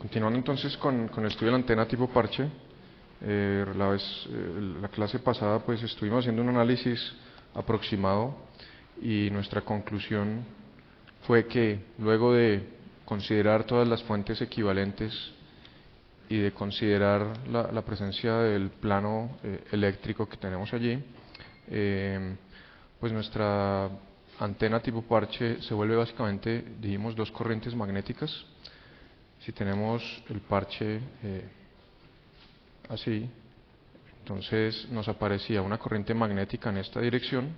Continuando entonces con el estudio de la antena tipo parche, la clase pasada pues estuvimos haciendo un análisis aproximado y nuestra conclusión fue que luego de considerar todas las fuentes equivalentes y de considerar la presencia del plano eléctrico que tenemos allí, pues nuestra antena tipo parche se vuelve básicamente, dijimos, dos corrientes magnéticas. Si tenemos el parche así, entonces nos aparecía una corriente magnética en esta dirección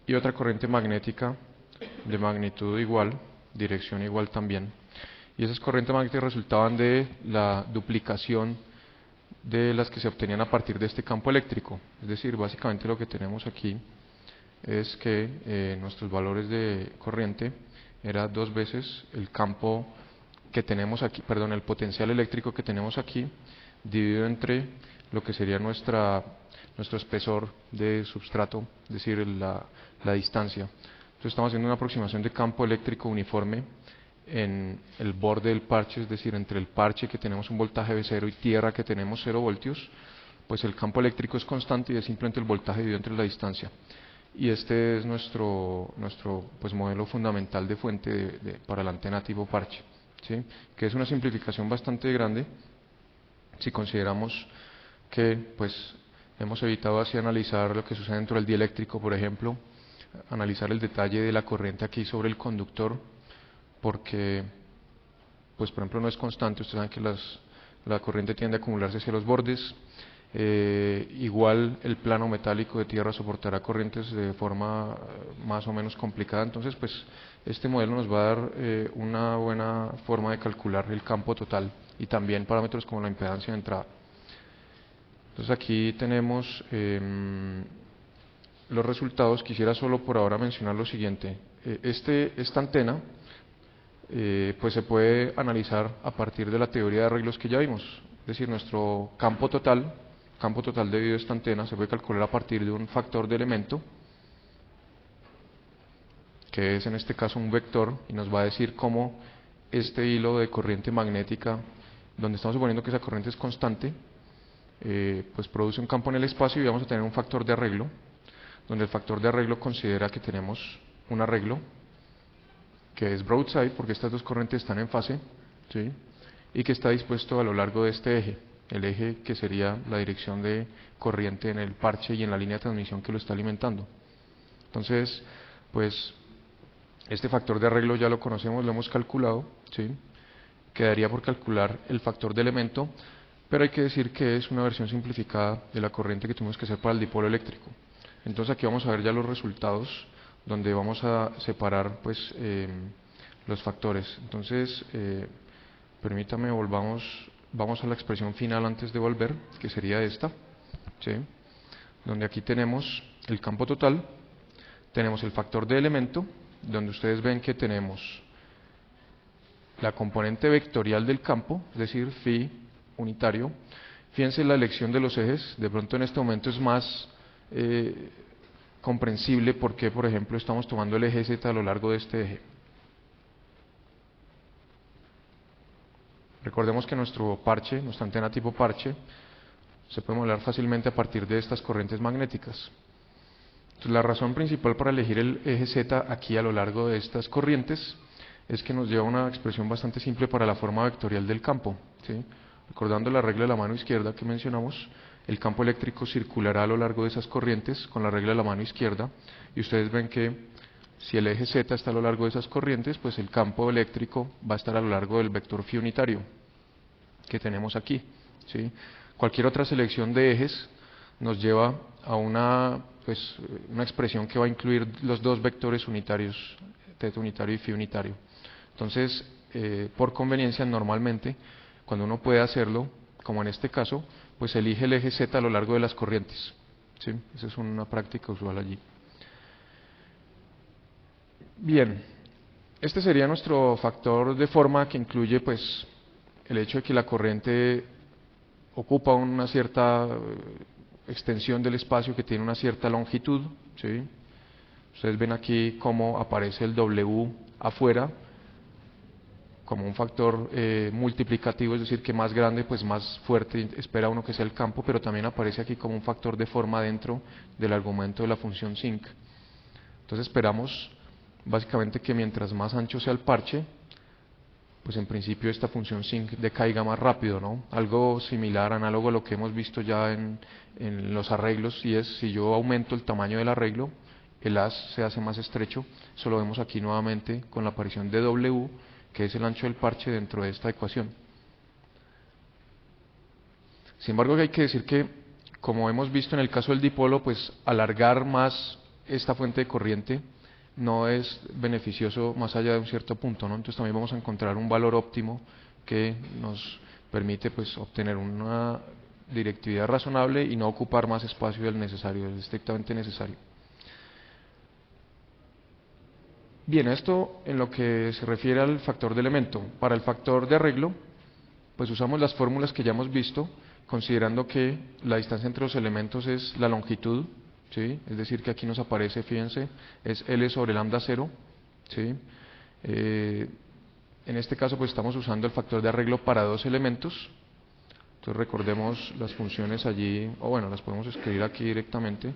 y otra corriente magnética de magnitud igual, dirección igual también. Y esas corrientes magnéticas resultaban de la duplicación de las que se obtenían a partir de este campo eléctrico. Es decir, básicamente lo que tenemos aquí es que nuestros valores de corriente era dos veces el campo que tenemos aquí, perdón, el potencial eléctrico que tenemos aquí, dividido entre lo que sería nuestro espesor de substrato, es decir, la distancia. Entonces estamos haciendo una aproximación de campo eléctrico uniforme en el borde del parche, es decir, entre el parche que tenemos un voltaje de 0 y tierra que tenemos 0 voltios, pues el campo eléctrico es constante y es simplemente el voltaje dividido entre la distancia. Y este es nuestro pues, modelo fundamental de fuente para la antena tipo parche, ¿sí? Que es una simplificación bastante grande si consideramos que pues, hemos evitado así analizar lo que sucede dentro del dieléctrico, por ejemplo, analizar el detalle de la corriente aquí sobre el conductor, porque pues, por ejemplo no es constante. Ustedes saben que la corriente tiende a acumularse hacia los bordes. Igual el plano metálico de tierra soportará corrientes de forma más o menos complicada. Entonces pues este modelo nos va a dar una buena forma de calcular el campo total y también parámetros como la impedancia de entrada. Entonces aquí tenemos los resultados. Quisiera solo por ahora mencionar lo siguiente. Esta antena pues se puede analizar a partir de la teoría de arreglos que ya vimos. Es decir, nuestro campo total debido a esta antena se puede calcular a partir de un factor de elemento, que es en este caso un vector, y nos va a decir cómo este hilo de corriente magnética, donde estamos suponiendo que esa corriente es constante, pues produce un campo en el espacio, y vamos a tener un factor de arreglo, donde el factor de arreglo considera que tenemos un arreglo que es broadside, porque estas dos corrientes están en fase, ¿sí? Y que está dispuesto a lo largo de este eje, el eje que sería la dirección de corriente en el parche y en la línea de transmisión que lo está alimentando. Entonces, pues este factor de arreglo ya lo conocemos, lo hemos calculado, ¿sí? Quedaría por calcular el factor de elemento, pero hay que decir que es una versión simplificada de la corriente que tuvimos que hacer para el dipolo eléctrico. Entonces aquí vamos a ver ya los resultados, donde vamos a separar pues los factores. Entonces permítame, vamos a la expresión final antes de volver, que sería esta, ¿sí? Donde aquí tenemos el campo total, tenemos el factor de elemento, donde ustedes ven que tenemos la componente vectorial del campo, es decir, phi unitario. Fíjense la elección de los ejes, de pronto en este momento es más comprensible porque, por ejemplo, estamos tomando el eje Z a lo largo de este eje. Recordemos que nuestro parche, nuestra antena tipo parche, se puede modelar fácilmente a partir de estas corrientes magnéticas. Entonces, la razón principal para elegir el eje Z aquí a lo largo de estas corrientes es que nos lleva a una expresión bastante simple para la forma vectorial del campo, ¿sí? Recordando la regla de la mano izquierda que mencionamos, el campo eléctrico circulará a lo largo de esas corrientes con la regla de la mano izquierda, y ustedes ven que si el eje Z está a lo largo de esas corrientes, pues el campo eléctrico va a estar a lo largo del vector phi unitario que tenemos aquí, ¿sí? Cualquier otra selección de ejes nos lleva a una expresión que va a incluir los dos vectores unitarios, teta unitario y phi unitario. Entonces, por conveniencia, normalmente, cuando uno puede hacerlo, como en este caso, pues elige el eje Z a lo largo de las corrientes, ¿sí? Esa es una práctica usual allí. Bien, este sería nuestro factor de forma, que incluye pues el hecho de que la corriente ocupa una cierta extensión del espacio que tiene una cierta longitud, ¿sí? Ustedes ven aquí cómo aparece el W afuera, como un factor multiplicativo, es decir, que más grande, pues más fuerte espera uno que sea el campo, pero también aparece aquí como un factor de forma dentro del argumento de la función sync. Entonces esperamos básicamente que mientras más ancho sea el parche, pues en principio esta función sync decaiga más rápido, ¿no? Algo similar, análogo a lo que hemos visto ya en los arreglos, y es si yo aumento el tamaño del arreglo, el haz se hace más estrecho. Eso lo vemos aquí nuevamente con la aparición de W, que es el ancho del parche dentro de esta ecuación. Sin embargo, hay que decir que, como hemos visto en el caso del dipolo, pues alargar más esta fuente de corriente no es beneficioso más allá de un cierto punto, ¿no? Entonces también vamos a encontrar un valor óptimo que nos permite pues obtener una directividad razonable y no ocupar más espacio del necesario, del estrictamente necesario. Bien, esto en lo que se refiere al factor de elemento. Para el factor de arreglo, pues usamos las fórmulas que ya hemos visto, considerando que la distancia entre los elementos es la longitud, ¿sí? Es decir, que aquí nos aparece, fíjense, es L sobre lambda 0, ¿sí? En este caso, pues estamos usando el factor de arreglo para dos elementos. Entonces recordemos las funciones allí, o bueno, las podemos escribir aquí directamente.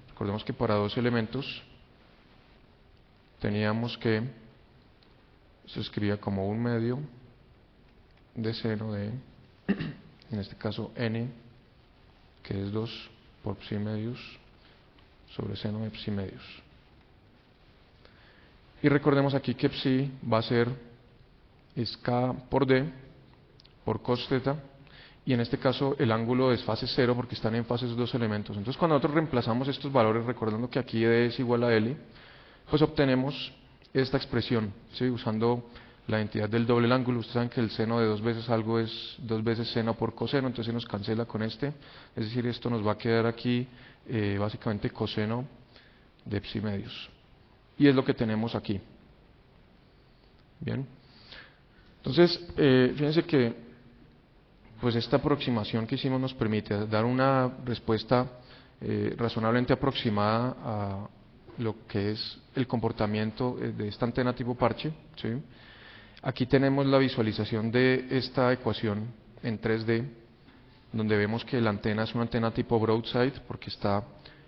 Recordemos que para dos elementos teníamos que, se escribía como un medio de seno de, en este caso n, que es 2 por psi medios sobre seno de psi medios. Y recordemos aquí que psi va a ser es k por d por cos θ, y en este caso el ángulo es fase 0 porque están en fases dos elementos. Entonces cuando nosotros reemplazamos estos valores, recordando que aquí d es igual a L, pues obtenemos esta expresión, ¿sí? Usando la identidad del doble ángulo. Ustedes saben que el seno de dos veces algo es dos veces seno por coseno, entonces se nos cancela con este, es decir, esto nos va a quedar aquí básicamente coseno de psi medios, y es lo que tenemos aquí. Bien, entonces fíjense que pues esta aproximación que hicimos nos permite dar una respuesta razonablemente aproximada a lo que es el comportamiento de esta antena tipo parche, ¿sí? Aquí tenemos la visualización de esta ecuación en 3D, donde vemos que la antena es una antena tipo broadside, porque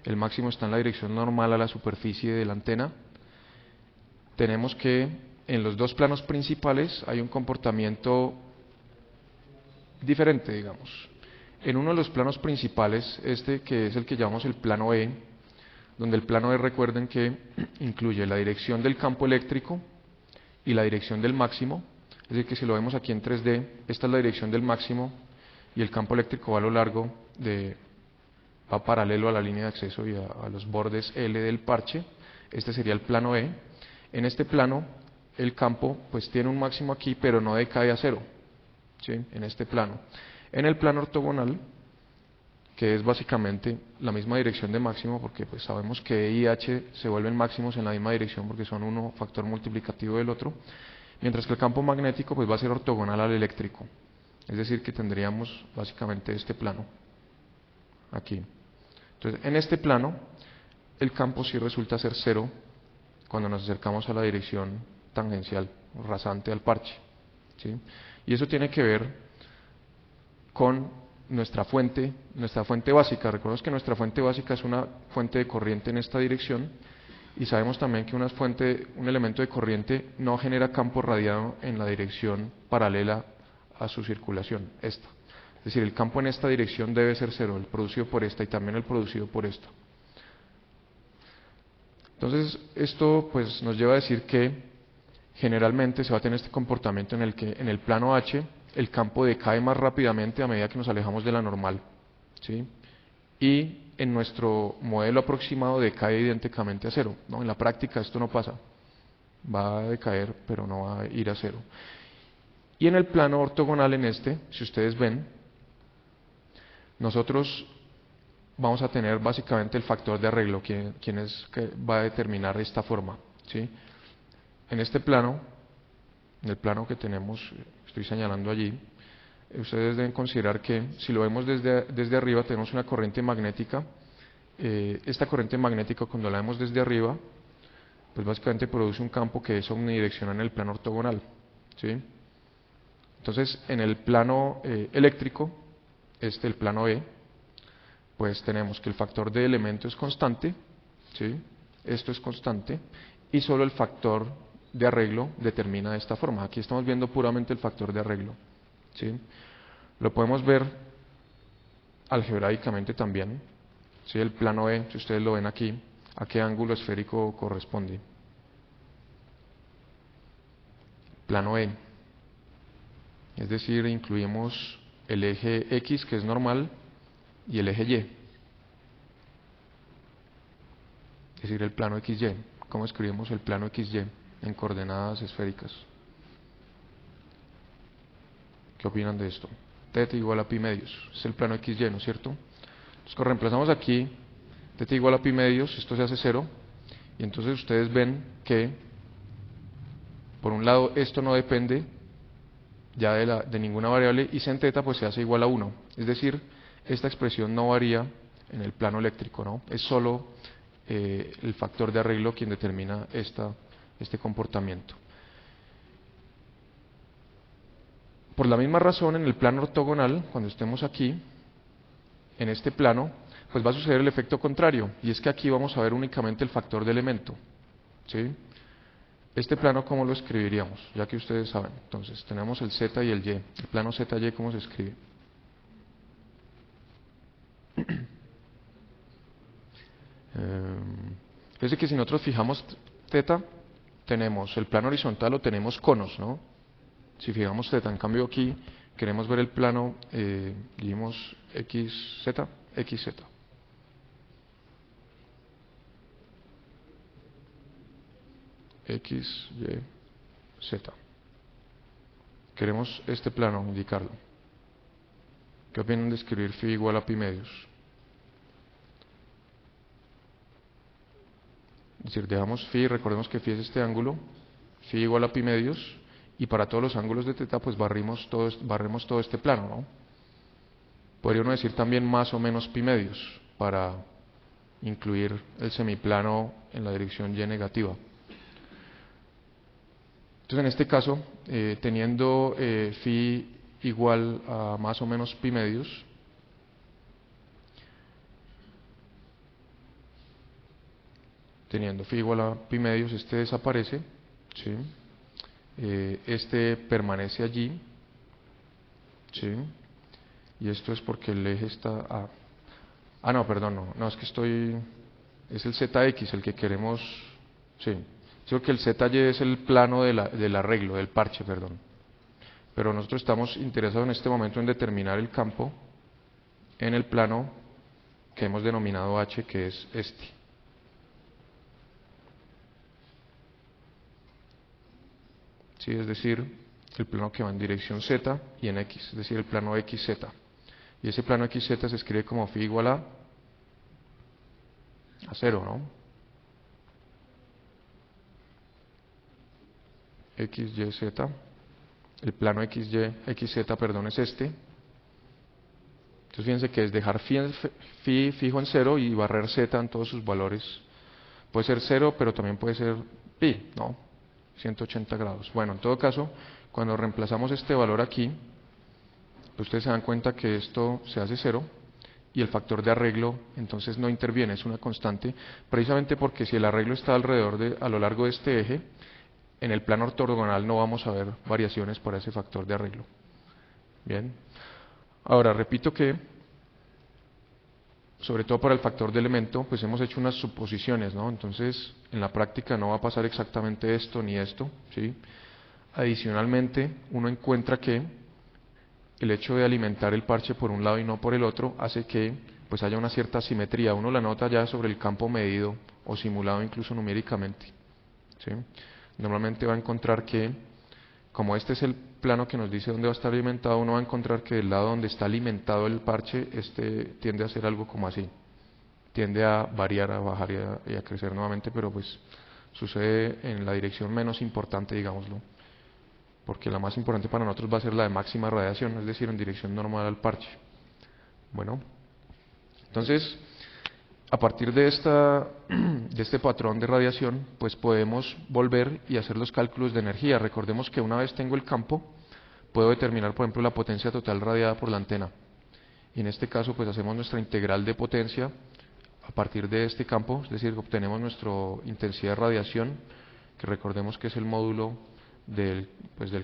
el máximo está en la dirección normal a la superficie de la antena. Tenemos que en los dos planos principales hay un comportamiento diferente, digamos. En uno de los planos principales, este que es el que llamamos el plano E, donde el plano E, recuerden que incluye la dirección del campo eléctrico y la dirección del máximo, es decir, que si lo vemos aquí en 3D, esta es la dirección del máximo y el campo eléctrico va a lo largo va paralelo a la línea de acceso y a los bordes L del parche. Este sería el plano E. En este plano, el campo pues tiene un máximo aquí, pero no decae a cero, ¿sí? En este plano. En el plano ortogonal, que es básicamente la misma dirección de máximo, porque pues sabemos que E y H se vuelven máximos en la misma dirección porque son uno factor multiplicativo del otro, mientras que el campo magnético pues va a ser ortogonal al eléctrico, es decir, que tendríamos básicamente este plano aquí. Entonces, en este plano, el campo sí resulta ser cero cuando nos acercamos a la dirección tangencial, rasante al parche, ¿sí? Y eso tiene que ver con nuestra fuente básica. Recordemos que nuestra fuente básica es una fuente de corriente en esta dirección, y sabemos también que un elemento de corriente no genera campo radiado en la dirección paralela a su circulación, esta. Es decir, el campo en esta dirección debe ser cero, el producido por esta y también el producido por esta. Entonces, esto pues nos lleva a decir que generalmente se va a tener este comportamiento en el que en el plano H el campo decae más rápidamente a medida que nos alejamos de la normal, ¿sí? Y en nuestro modelo aproximado decae idénticamente a cero, ¿no? En la práctica esto no pasa, va a decaer pero no va a ir a cero. Y en el plano ortogonal, en este, si ustedes ven, nosotros vamos a tener básicamente el factor de arreglo, que va a determinar esta forma, ¿sí? En este plano, en el plano que tenemos, estoy señalando allí, ustedes deben considerar que si lo vemos desde arriba tenemos una corriente magnética. Esta corriente magnética, cuando la vemos desde arriba, pues básicamente produce un campo que es omnidireccional en el plano ortogonal, ¿sí? Entonces, en el plano eléctrico, el plano E, pues tenemos que el factor de elemento es constante, ¿sí? Esto es constante, y solo el factor de arreglo determina de esta forma. Aquí estamos viendo puramente el factor de arreglo, ¿sí? Lo podemos ver algebraicamente también, ¿sí? El plano E, si ustedes lo ven aquí, ¿a qué ángulo esférico corresponde? Plano E. Es decir, incluimos el eje X, que es normal, y el eje Y. Es decir, el plano XY. ¿Cómo escribimos el plano XY en coordenadas esféricas? ¿Qué opinan de esto? Θ igual a pi medios. Es el plano XY, ¿no es cierto? Entonces, reemplazamos aquí θ igual a pi medios, esto se hace 0, y entonces ustedes ven que, por un lado, esto no depende ya de ninguna variable, y sin θ pues se hace igual a 1. Es decir, esta expresión no varía en el plano eléctrico, ¿no? Es solo el factor de arreglo quien determina este comportamiento. Por la misma razón, en el plano ortogonal, cuando estemos aquí, en este plano, pues va a suceder el efecto contrario, y es que aquí vamos a ver únicamente el factor de elemento, ¿sí? Este plano, ¿cómo lo escribiríamos? Ya que ustedes saben. Entonces, tenemos el Z y el Y. El plano ZY, ¿cómo se escribe? Fíjense que si nosotros fijamos θ, tenemos el plano horizontal o tenemos conos, ¿no? Si fijamos θ, en cambio aquí queremos ver el plano, dijimos XZ, XZ. X, Y, Z. Queremos este plano, indicarlo. ¿Qué opinan de escribir phi igual a pi medios? Es decir, dejamos phi, recordemos que phi es este ángulo, phi igual a pi medios, y para todos los ángulos de θ, pues barremos todo este plano, ¿no? Podría uno decir también más o menos pi medios, para incluir el semiplano en la dirección y negativa. Entonces, en este caso, teniendo phi igual a más o menos pi medios, este desaparece, ¿sí? Este permanece allí, ¿sí? Y esto es porque el eje está... no, perdón, no, es que es el ZX el que queremos, sí. Creo que el ZY es el plano del arreglo, del parche, perdón. Pero nosotros estamos interesados en este momento en determinar el campo en el plano que hemos denominado H, que es este. Sí, es decir, el plano que va en dirección Z y en X, es decir, el plano XZ. Y ese plano XZ se escribe como phi igual a 0, ¿no? XYZ, el plano XZ, perdón, es este. Entonces fíjense que es dejar phi fijo en 0 y barrer Z en todos sus valores. Puede ser 0, pero también puede ser pi, ¿no? 180 grados. Bueno, en todo caso, cuando reemplazamos este valor aquí, pues ustedes se dan cuenta que esto se hace 0 y el factor de arreglo entonces no interviene, es una constante, precisamente porque si el arreglo está a lo largo de este eje, en el plano ortogonal no vamos a ver variaciones para ese factor de arreglo. Bien. Ahora, repito que, sobre todo para el factor de elemento, pues hemos hecho unas suposiciones, ¿no? Entonces, en la práctica no va a pasar exactamente esto ni esto, ¿sí? Adicionalmente, uno encuentra que el hecho de alimentar el parche por un lado y no por el otro hace que pues haya una cierta simetría. Uno la nota ya sobre el campo medido o simulado incluso numéricamente, ¿sí? Normalmente va a encontrar que, como este es el plano que nos dice dónde va a estar alimentado, uno va a encontrar que del lado donde está alimentado el parche, tiende a ser algo como así. Tiende a variar, a bajar y a crecer nuevamente, pero pues sucede en la dirección menos importante, digámoslo. Porque la más importante para nosotros va a ser la de máxima radiación, es decir, en dirección normal al parche. Bueno, entonces, a partir de este patrón de radiación, pues podemos volver y hacer los cálculos de energía. Recordemos que una vez tengo el campo, puedo determinar, por ejemplo, la potencia total radiada por la antena. Y en este caso, pues hacemos nuestra integral de potencia a partir de este campo, es decir, obtenemos nuestra intensidad de radiación, que recordemos que es el módulo del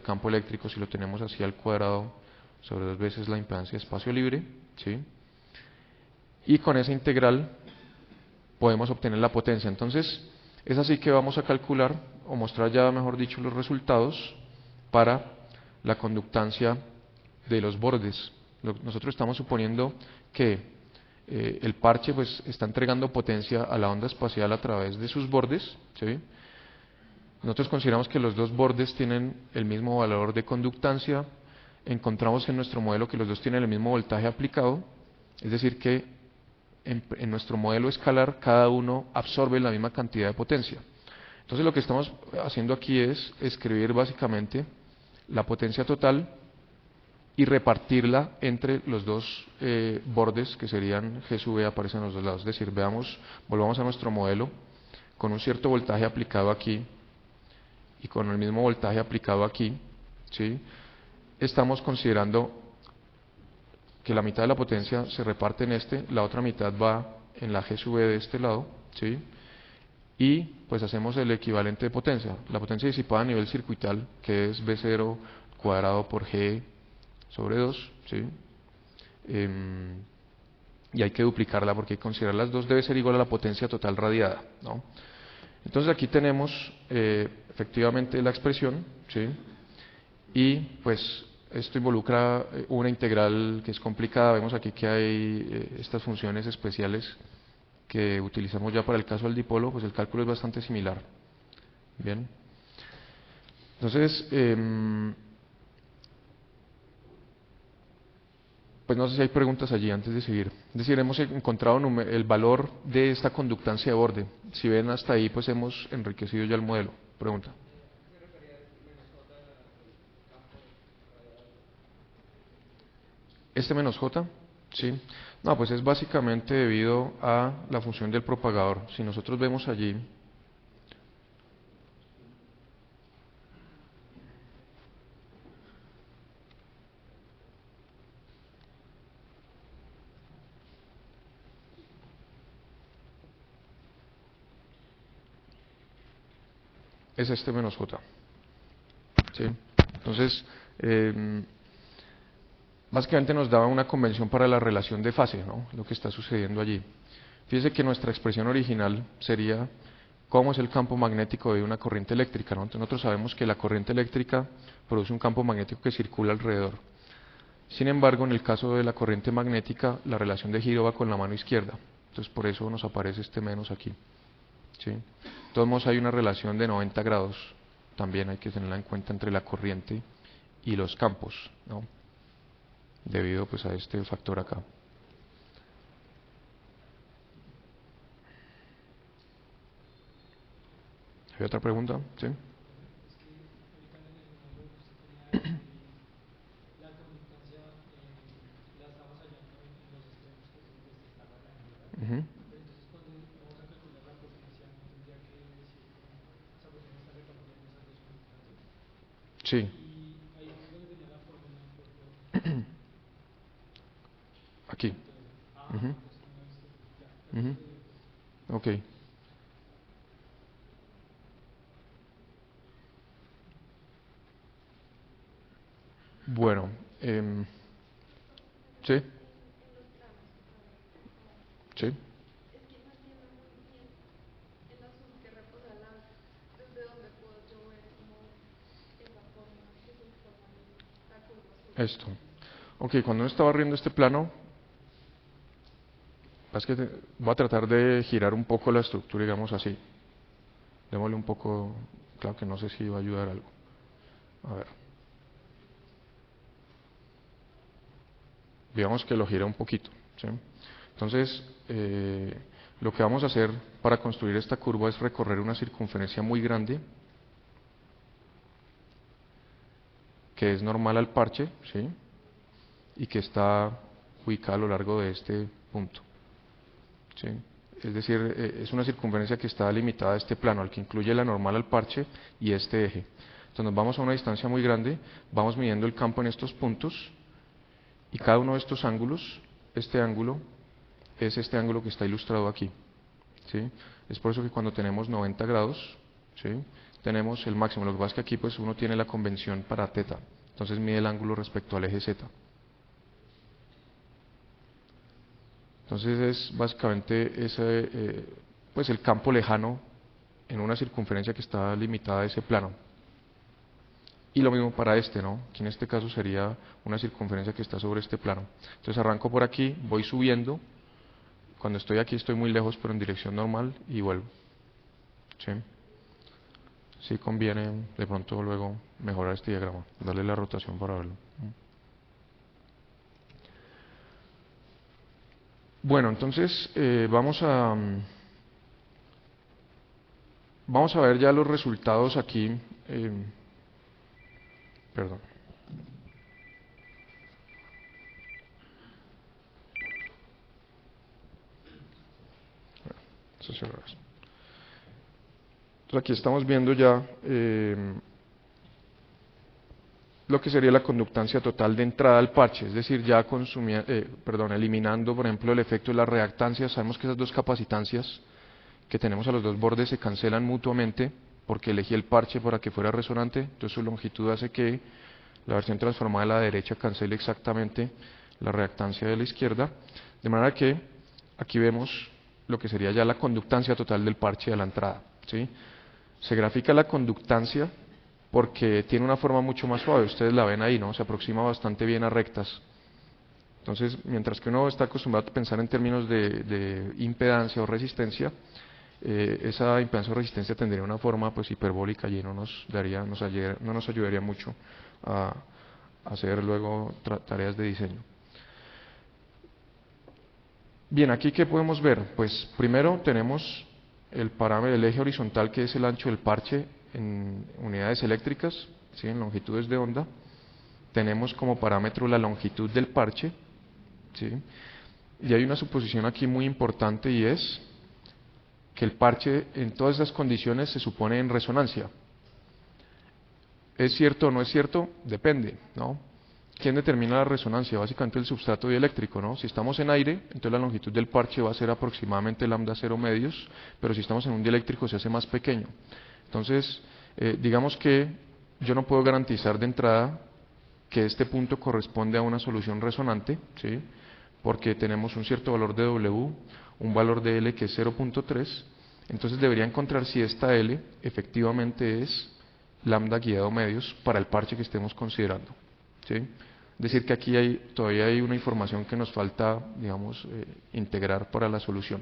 campo eléctrico, si lo tenemos así al cuadrado, sobre 2 veces la impedancia de espacio libre, ¿sí? Y con esa integral podemos obtener la potencia. Entonces, es así que vamos a calcular, o mostrar ya, mejor dicho, los resultados para la conductancia de los bordes. Nosotros estamos suponiendo que el parche pues está entregando potencia a la onda espacial a través de sus bordes, ¿sí? Nosotros consideramos que los dos bordes tienen el mismo valor de conductancia. Encontramos en nuestro modelo que los dos tienen el mismo voltaje aplicado, es decir que en nuestro modelo escalar cada uno absorbe la misma cantidad de potencia. Entonces lo que estamos haciendo aquí es escribir básicamente la potencia total y repartirla entre los dos bordes que serían G sub E, aparecen en los dos lados. Es decir, volvamos a nuestro modelo con un cierto voltaje aplicado aquí y con el mismo voltaje aplicado aquí, ¿sí? Estamos considerando que la mitad de la potencia se reparte en la otra mitad va en la G sub E de este lado, ¿sí? Y pues hacemos el equivalente de potencia, la potencia disipada a nivel circuital, que es V0 cuadrado por G sobre 2, ¿sí? Y hay que duplicarla porque hay que considerar las dos, debe ser igual a la potencia total radiada, ¿no? Entonces aquí tenemos efectivamente la expresión, ¿sí? Y pues esto involucra una integral que es complicada. Vemos aquí que hay estas funciones especiales que utilizamos ya para el caso del dipolo, pues el cálculo es bastante similar. Bien. Entonces, pues no sé si hay preguntas allí antes de seguir. Es decir, hemos encontrado el valor de esta conductancia de borde. Si ven hasta ahí, pues hemos enriquecido ya el modelo. Pregunta. ¿Este menos J? Sí. No, pues es básicamente debido a la función del propagador. Si nosotros vemos allí, es este menos J. ¿Sí? Entonces, básicamente nos da una convención para la relación de fase, ¿no? Lo que está sucediendo allí. Fíjese que nuestra expresión original sería cómo es el campo magnético de una corriente eléctrica, ¿no? Entonces nosotros sabemos que la corriente eléctrica produce un campo magnético que circula alrededor. Sin embargo, en el caso de la corriente magnética, la relación de giro va con la mano izquierda. Entonces por eso nos aparece este menos aquí, ¿sí? De todos modos hay una relación de 90 grados, también hay que tenerla en cuenta entre la corriente y los campos, ¿no? Debido pues a este factor acá. ¿Hay otra pregunta? ¿Sí? Ujú. Sí. Aquí. Ujú. Ujú. Ok. Bueno, sí, sí. Esto. Ok, cuando uno está barriendo este plano, es que voy a tratar de girar un poco la estructura, digamos así. Démosle un poco, claro que no sé si va a ayudar algo. A ver. Digamos que lo gira un poquito, ¿sí? Entonces, lo que vamos a hacer para construir esta curva es recorrer una circunferencia muy grande, que es normal al parche, ¿sí? Y que está ubicada a lo largo de este punto, ¿sí? Es decir, es una circunferencia que está limitada a este plano, al que incluye la normal al parche y este eje. Entonces nos vamos a una distancia muy grande, vamos midiendo el campo en estos puntos y cada uno de estos ángulos, este ángulo es este ángulo que está ilustrado aquí, ¿sí? Es por eso que cuando tenemos 90 grados, ¿sí?, tenemos el máximo. Lo que pasa es que aquí pues uno tiene la convención para θ, entonces mide el ángulo respecto al eje Z. Entonces es básicamente ese, pues el campo lejano en una circunferencia que está limitada a ese plano. Y lo mismo para este, ¿no? Que en este caso sería una circunferencia que está sobre este plano. Entonces arranco por aquí, voy subiendo. Cuando estoy aquí estoy muy lejos, pero en dirección normal, y vuelvo. ¿Sí? Sí conviene de pronto luego mejorar este diagrama, darle la rotación para verlo. Bueno, entonces vamos a ver ya los resultados aquí. Perdón. Eso se Entonces aquí estamos viendo ya lo que sería la conductancia total de entrada al parche, es decir, ya eliminando, por ejemplo, el efecto de las reactancias. Sabemos que esas dos capacitancias que tenemos a los dos bordes se cancelan mutuamente porque elegí el parche para que fuera resonante, entonces su longitud hace que la versión transformada de la derecha cancele exactamente la reactancia de la izquierda, de manera que aquí vemos lo que sería ya la conductancia total del parche de la entrada, ¿sí? Se grafica la conductancia porque tiene una forma mucho más suave, ustedes la ven ahí, ¿no? Se aproxima bastante bien a rectas. Entonces, mientras que uno está acostumbrado a pensar en términos de impedancia o resistencia, esa impedancia o resistencia tendría una forma pues hiperbólica y no nos ayudaría mucho a hacer luego tareas de diseño. Bien, aquí ¿qué podemos ver? Pues primero tenemos el parámetro del eje horizontal, que es el ancho del parche en unidades eléctricas, ¿sí?, en longitudes de onda. Tenemos como parámetro la longitud del parche, ¿sí? Y hay una suposición aquí muy importante, y es que el parche en todas esas condiciones se supone en resonancia. ¿Es cierto o no es cierto? Depende, ¿no? ¿Quién determina la resonancia? Básicamente el substrato dieléctrico, ¿no? Si estamos en aire, entonces la longitud del parche va a ser aproximadamente lambda 0 medios, pero si estamos en un dieléctrico se hace más pequeño. Entonces, digamos que yo no puedo garantizar de entrada que este punto corresponde a una solución resonante, ¿sí?, porque tenemos un cierto valor de W, un valor de L que es 0.3, entonces debería encontrar si esta L efectivamente es lambda guiado medios para el parche que estemos considerando, ¿sí? Es decir, que aquí todavía hay una información que nos falta, digamos, integrar para la solución.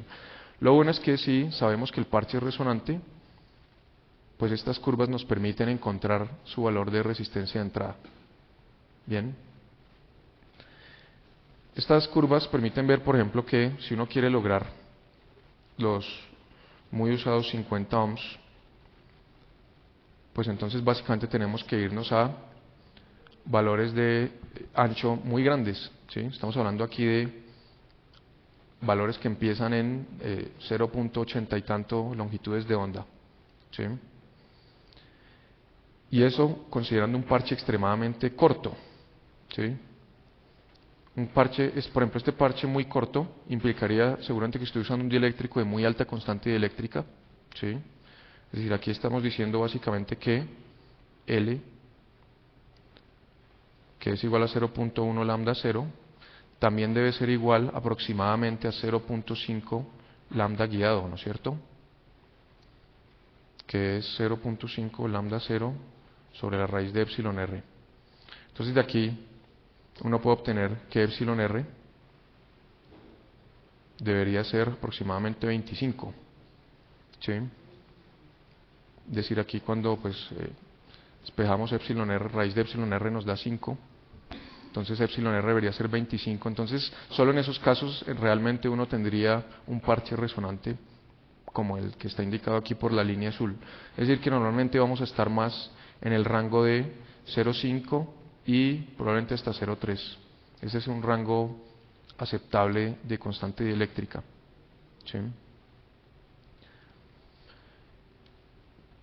Lo bueno es que si sabemos que el parche es resonante, pues estas curvas nos permiten encontrar su valor de resistencia de entrada. Bien. Estas curvas permiten ver, por ejemplo, que si uno quiere lograr los muy usados 50 ohms, pues entonces básicamente tenemos que irnos a valores de ancho muy grandes, ¿sí? Estamos hablando aquí de valores que empiezan en 0.80 y tanto longitudes de onda, ¿sí? Y eso considerando un parche extremadamente corto, ¿sí? Un parche, por ejemplo, este parche muy corto implicaría seguramente que estoy usando un dieléctrico de muy alta constante dieléctrica, ¿sí? Es decir, aquí estamos diciendo básicamente que L, que es igual a 0.1 lambda 0, también debe ser igual aproximadamente a 0.5 lambda guiado, ¿no es cierto? Que es 0.5 lambda 0 sobre la raíz de epsilon r. Entonces de aquí uno puede obtener que epsilon r debería ser aproximadamente 25, ¿sí? Es decir, aquí cuando pues despejamos epsilon r, raíz de epsilon r nos da 5, entonces epsilon r debería ser 25. Entonces solo en esos casos realmente uno tendría un parche resonante como el que está indicado aquí por la línea azul. Es decir, que normalmente vamos a estar más en el rango de 0.5 y probablemente hasta 0.3. Ese es un rango aceptable de constante dieléctrica, ¿sí?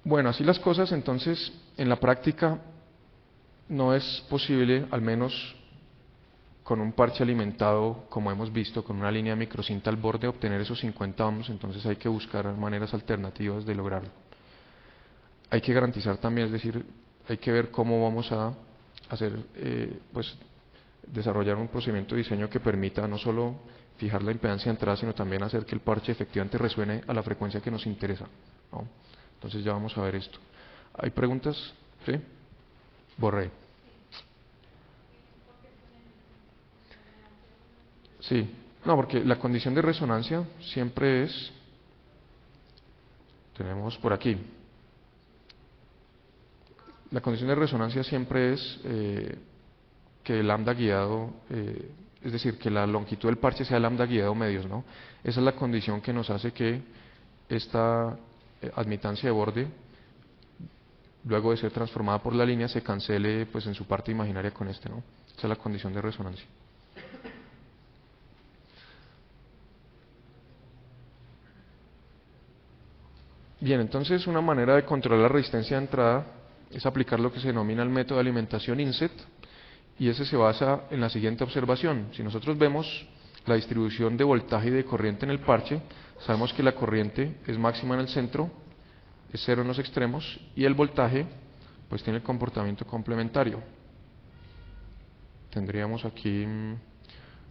Bueno, así las cosas, entonces en la práctica no es posible, al menos con un parche alimentado, como hemos visto, con una línea de microcinta al borde, obtener esos 50 ohms, entonces hay que buscar maneras alternativas de lograrlo. Hay que garantizar también, es decir, hay que ver cómo vamos a hacer, pues, desarrollar un procedimiento de diseño que permita no solo fijar la impedancia de entrada, sino también hacer que el parche efectivamente resuene a la frecuencia que nos interesa, ¿no? Entonces ya vamos a ver esto. ¿Hay preguntas? ¿Sí? Borré. Sí. No, porque la condición de resonancia siempre es, tenemos por aquí, la condición de resonancia siempre es que el lambda guiado, es decir, que la longitud del parche sea lambda guiado medios, ¿no? Esa es la condición que nos hace que esta admitancia de borde, luego de ser transformada por la línea, se cancele pues en su parte imaginaria con este, ¿no? Esa es la condición de resonancia. Bien, entonces una manera de controlar la resistencia de entrada es aplicar lo que se denomina el método de alimentación INSET, y ese se basa en la siguiente observación. Si nosotros vemos la distribución de voltaje y de corriente en el parche, sabemos que la corriente es máxima en el centro, es cero en los extremos, y el voltaje pues tiene el comportamiento complementario. Tendríamos aquí,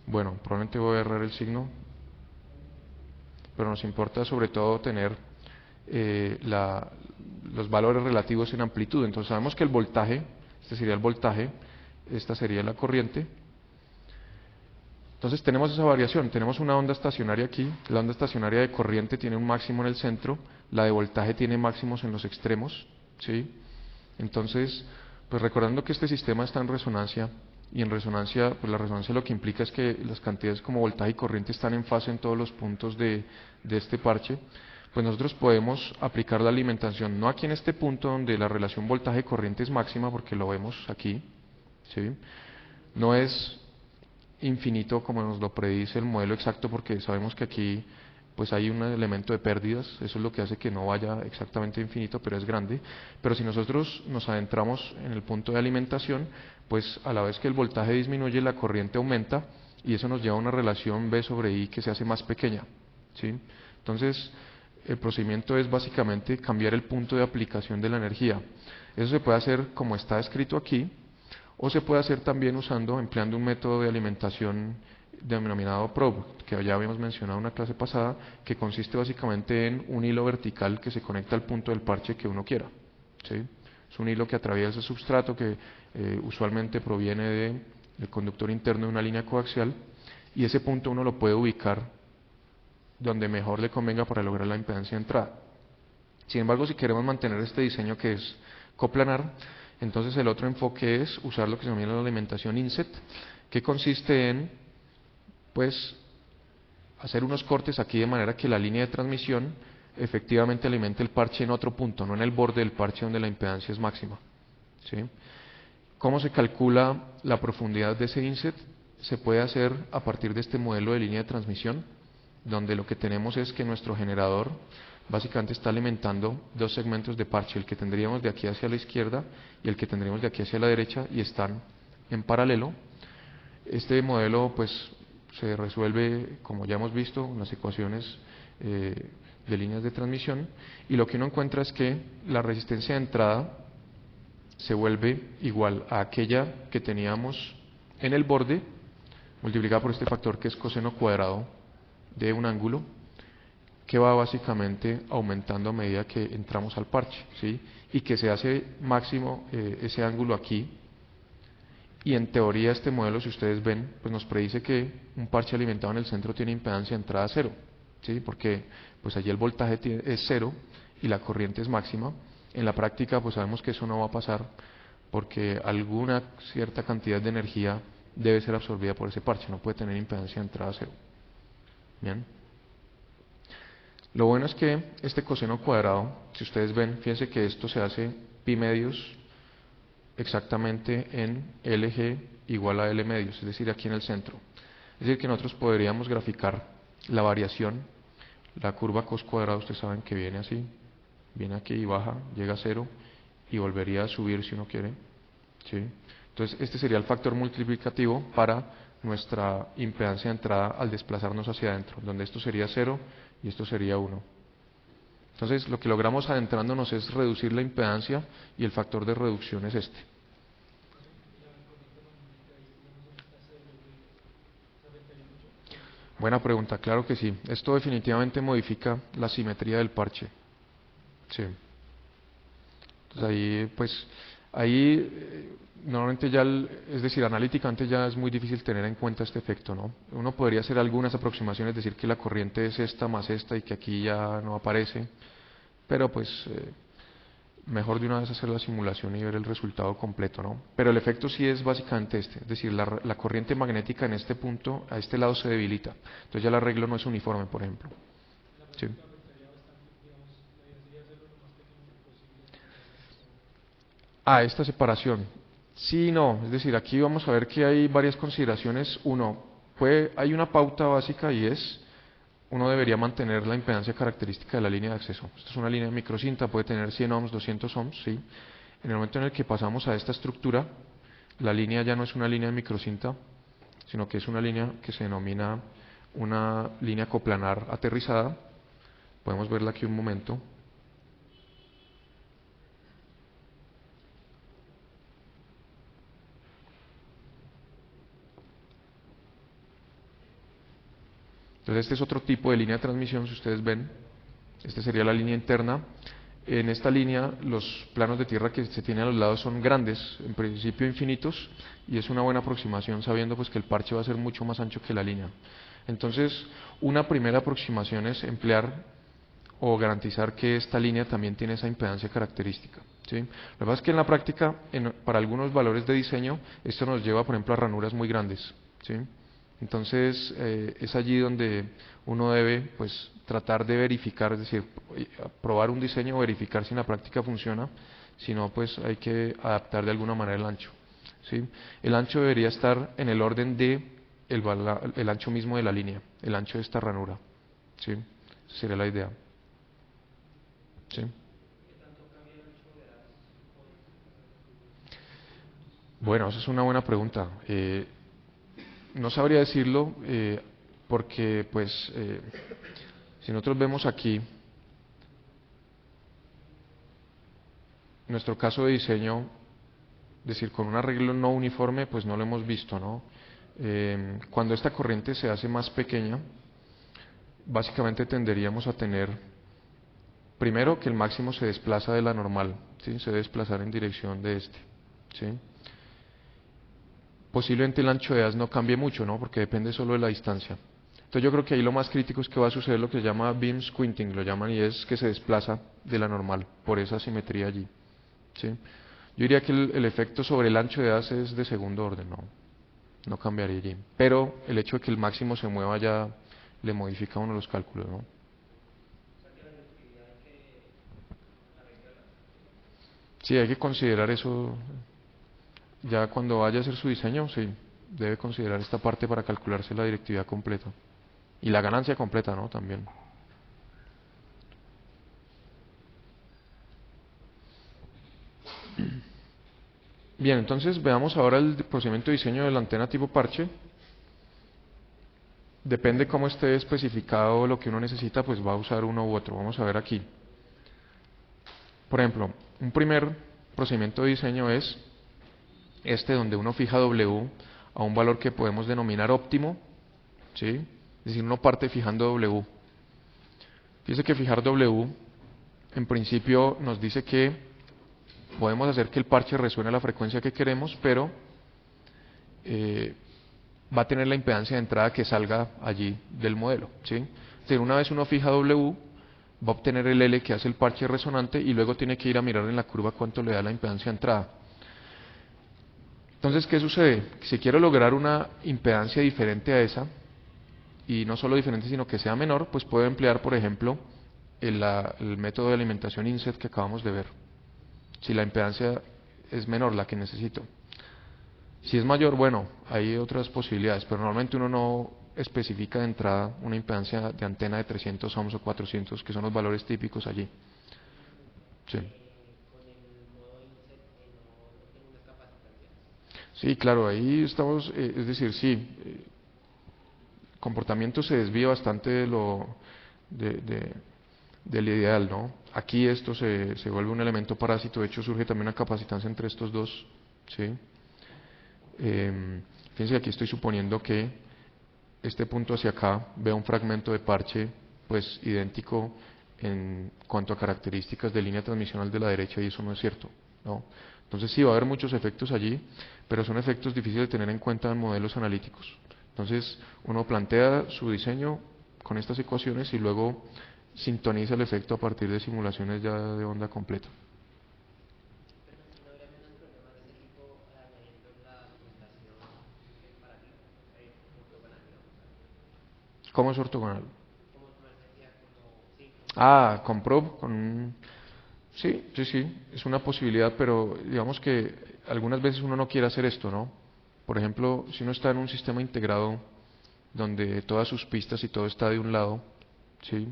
bueno, probablemente voy a errar el signo, pero nos importa sobre todo tener los valores relativos en amplitud. Entonces sabemos que el voltaje, este sería el voltaje, esta sería la corriente. Entonces tenemos esa variación, tenemos una onda estacionaria aquí, la onda estacionaria de corriente tiene un máximo en el centro, la de voltaje tiene máximos en los extremos, ¿sí? Entonces, pues recordando que este sistema está en resonancia, y en resonancia, pues la resonancia lo que implica es que las cantidades como voltaje y corriente están en fase en todos los puntos de este parche, pues nosotros podemos aplicar la alimentación, no aquí en este punto donde la relación voltaje-corriente es máxima, porque lo vemos aquí, ¿sí? No es infinito como nos lo predice el modelo exacto, porque sabemos que aquí pues hay un elemento de pérdidas, eso es lo que hace que no vaya exactamente infinito, pero es grande. Pero si nosotros nos adentramos en el punto de alimentación, pues a la vez que el voltaje disminuye, la corriente aumenta, y eso nos lleva a una relación B sobre I que se hace más pequeña, ¿sí? Entonces, el procedimiento es básicamente cambiar el punto de aplicación de la energía. Eso se puede hacer como está escrito aquí, o se puede hacer también empleando un método de alimentación denominado probe, que ya habíamos mencionado en una clase pasada, que consiste básicamente en un hilo vertical que se conecta al punto del parche que uno quiera, ¿sí? Es un hilo que atraviesa el substrato, que usualmente proviene del conductor interno de una línea coaxial, y ese punto uno lo puede ubicar donde mejor le convenga para lograr la impedancia de entrada. Sin embargo, si queremos mantener este diseño que es coplanar, entonces el otro enfoque es usar lo que se denomina la alimentación INSET, que consiste en pues hacer unos cortes aquí de manera que la línea de transmisión efectivamente alimente el parche en otro punto, no en el borde del parche donde la impedancia es máxima, ¿sí? ¿Cómo se calcula la profundidad de ese INSET? Se puede hacer a partir de este modelo de línea de transmisión, donde lo que tenemos es que nuestro generador básicamente está alimentando dos segmentos de parche, el que tendríamos de aquí hacia la izquierda y el que tendríamos de aquí hacia la derecha, y están en paralelo. Este modelo pues se resuelve, como ya hemos visto, en las ecuaciones de líneas de transmisión, y lo que uno encuentra es que la resistencia de entrada se vuelve igual a aquella que teníamos en el borde, multiplicada por este factor que es coseno cuadrado de un ángulo, que va básicamente aumentando a medida que entramos al parche, ¿sí? Y que se hace máximo ese ángulo aquí, y en teoría este modelo, si ustedes ven, pues nos predice que un parche alimentado en el centro tiene impedancia de entrada cero, ¿sí? Porque pues allí el voltaje es cero y la corriente es máxima. En la práctica pues sabemos que eso no va a pasar, porque alguna cierta cantidad de energía debe ser absorbida por ese parche, no puede tener impedancia de entrada cero. Bien. Lo bueno es que este coseno cuadrado, si ustedes ven, fíjense que esto se hace pi medios exactamente en LG igual a L medios, es decir, aquí en el centro. Es decir, que nosotros podríamos graficar la variación, la curva cos cuadrado, ustedes saben que viene así, viene aquí y baja, llega a cero y volvería a subir si uno quiere, ¿sí? Entonces este sería el factor multiplicativo para nuestra impedancia de entrada al desplazarnos hacia adentro, donde esto sería 0 y esto sería 1. Entonces lo que logramos adentrándonos es reducir la impedancia y el factor de reducción es este. Buena pregunta, claro que sí. Esto definitivamente modifica la simetría del parche. Sí. Entonces ahí, pues, normalmente ya, es decir, analíticamente ya es muy difícil tener en cuenta este efecto, ¿no? Uno podría hacer algunas aproximaciones, decir que la corriente es esta más esta y que aquí ya no aparece, pero pues mejor de una vez hacer la simulación y ver el resultado completo, ¿no? Pero el efecto sí es básicamente este, es decir, la corriente magnética en este punto, a este lado se debilita, entonces ya el arreglo no es uniforme, por ejemplo. Sí. Esta separación. Sí, no, es decir, aquí vamos a ver que hay varias consideraciones. Uno, hay una pauta básica y es, uno debería mantener la impedancia característica de la línea de acceso. Esta es una línea de microcinta, puede tener 100 ohms, 200 ohms, sí. En el momento en el que pasamos a esta estructura, la línea ya no es una línea de microcinta, sino que es una línea que se denomina una línea coplanar aterrizada. Podemos verla aquí un momento. Entonces este es otro tipo de línea de transmisión, si ustedes ven, esta sería la línea interna. En esta línea los planos de tierra que se tienen a los lados son grandes, en principio infinitos, y es una buena aproximación sabiendo pues que el parche va a ser mucho más ancho que la línea. Entonces una primera aproximación es emplear o garantizar que esta línea también tiene esa impedancia característica, ¿sí? Lo que pasa es que en la práctica, para algunos valores de diseño, esto nos lleva por ejemplo a ranuras muy grandes, ¿sí? Entonces es allí donde uno debe pues tratar de verificar, es decir, probar un diseño o verificar si en la práctica funciona, si no pues hay que adaptar de alguna manera el ancho, ¿sí? El ancho debería estar en el orden de el ancho mismo de la línea, el ancho de esta ranura, ¿sí? Esa sería la idea, ¿sí? Bueno, esa es una buena pregunta. No sabría decirlo porque pues si nosotros vemos aquí nuestro caso de diseño, es decir, con un arreglo no uniforme, pues no lo hemos visto, ¿no? Cuando esta corriente se hace más pequeña, básicamente tenderíamos a tener, primero, que el máximo se desplaza de la normal, ¿sí? Se debe desplazar en dirección de este, ¿sí? Posiblemente el ancho de haz no cambie mucho, ¿no? Porque depende solo de la distancia. Entonces yo creo que ahí lo más crítico es que va a suceder lo que se llama beam squinting, lo llaman, y es que se desplaza de la normal, por esa simetría allí, ¿sí? Yo diría que el efecto sobre el ancho de haz es de segundo orden, no cambiaría allí. Pero el hecho de que el máximo se mueva ya le modifica a uno los cálculos, ¿no? Sí, hay que considerar eso. Ya cuando vaya a hacer su diseño, sí, debe considerar esta parte para calcularse la directividad completa. Y la ganancia completa, ¿no? También. Bien, entonces veamos ahora el procedimiento de diseño de la antena tipo parche. Depende cómo esté especificado lo que uno necesita, pues va a usar uno u otro. Vamos a ver aquí. Por ejemplo, un primer procedimiento de diseño es este donde uno fija W a un valor que podemos denominar óptimo, ¿sí? Es decir, uno parte fijando W. Fíjese que fijar W en principio nos dice que podemos hacer que el parche resuene a la frecuencia que queremos, pero va a tener la impedancia de entrada que salga allí del modelo, ¿sí? Es decir, una vez uno fija W, va a obtener el L que hace el parche resonante y luego tiene que ir a mirar en la curva cuánto le da la impedancia de entrada. Entonces, ¿qué sucede? Si quiero lograr una impedancia diferente a esa, y no solo diferente, sino que sea menor, pues puedo emplear, por ejemplo, el método de alimentación inset que acabamos de ver. Si la impedancia es menor, la que necesito. Si es mayor, bueno, hay otras posibilidades, pero normalmente uno no especifica de entrada una impedancia de antena de 300 ohms o 400, que son los valores típicos allí. Sí. con el modo inset no tengo unas capacitancias. Sí, claro, ahí estamos, es decir, sí, comportamiento se desvía bastante de de, de- del ideal, ¿no? Aquí esto se vuelve un elemento parásito, de hecho surge también una capacitancia entre estos dos, ¿sí? Fíjense que aquí estoy suponiendo que este punto hacia acá vea un fragmento de parche pues idéntico en cuanto a características de línea transmisional de la derecha y eso no es cierto, ¿no? Entonces sí va a haber muchos efectos allí, pero son efectos difíciles de tener en cuenta en modelos analíticos. Entonces uno plantea su diseño con estas ecuaciones y luego sintoniza el efecto a partir de simulaciones ya de onda completa. Pero no habría menos problemas de ese tipo añadiendo la alimentación en paralelo, ortogonal, digamos, ¿Cómo es ortogonal? como se decía, como, sí, Ah, con probe, sí, sí, sí, es una posibilidad, pero digamos que algunas veces uno no quiere hacer esto, ¿no? Por ejemplo, si uno está en un sistema integrado donde todas sus pistas y todo está de un lado, ¿sí?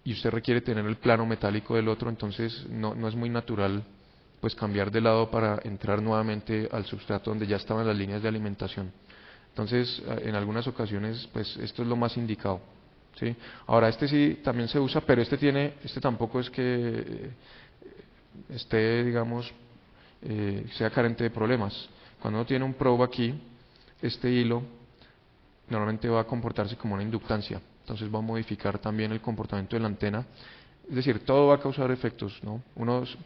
Y usted requiere tener el plano metálico del otro, entonces no es muy natural pues cambiar de lado para entrar nuevamente al substrato donde ya estaban las líneas de alimentación. Entonces, en algunas ocasiones, pues esto es lo más indicado, ¿sí? Ahora, este sí también se usa, pero este tampoco es que esté, digamos, sea carente de problemas. Cuando uno tiene un probe aquí, este hilo normalmente va a comportarse como una inductancia, entonces va a modificar también el comportamiento de la antena. Es decir, todo va a causar efectos, ¿no?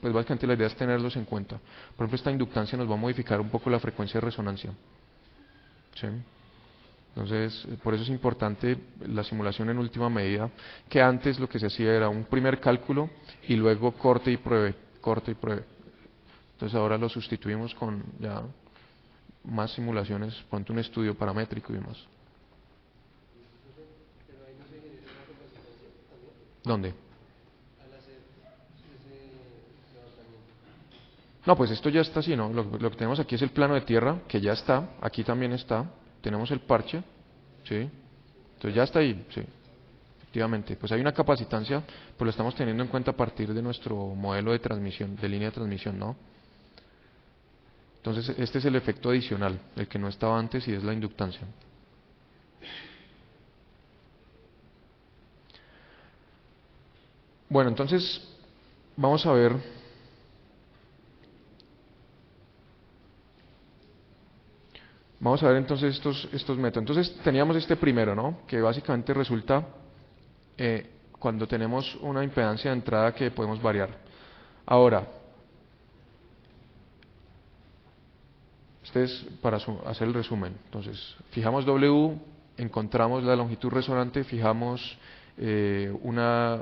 Pues básicamente la idea es tenerlos en cuenta. Por ejemplo, esta inductancia nos va a modificar un poco la frecuencia de resonancia, ¿sí? Entonces, por eso es importante la simulación en última medida, que antes lo que se hacía era un primer cálculo y luego corte y pruebe, corte y pruebe. Entonces ahora lo sustituimos con ya más simulaciones, pronto un estudio paramétrico y demás. Pero ahí no se genera una capacitancia también ¿Dónde? al hacer ese levantamiento. No, pues esto ya está así, ¿no? Lo que tenemos aquí es el plano de tierra, que ya está, aquí también está, tenemos el parche, ¿sí? Entonces ya está ahí, sí, efectivamente. Pues hay una capacitancia, pues lo estamos teniendo en cuenta a partir de nuestro modelo de transmisión, de línea de transmisión, ¿no? Entonces este es el efecto adicional, el que no estaba antes y es la inductancia. Bueno, entonces vamos a ver, entonces estos métodos. Entonces teníamos este primero, ¿no? Que básicamente resulta cuando tenemos una impedancia de entrada que podemos variar. Ahora, este es para hacer el resumen. Entonces, fijamos W, encontramos la longitud resonante, fijamos una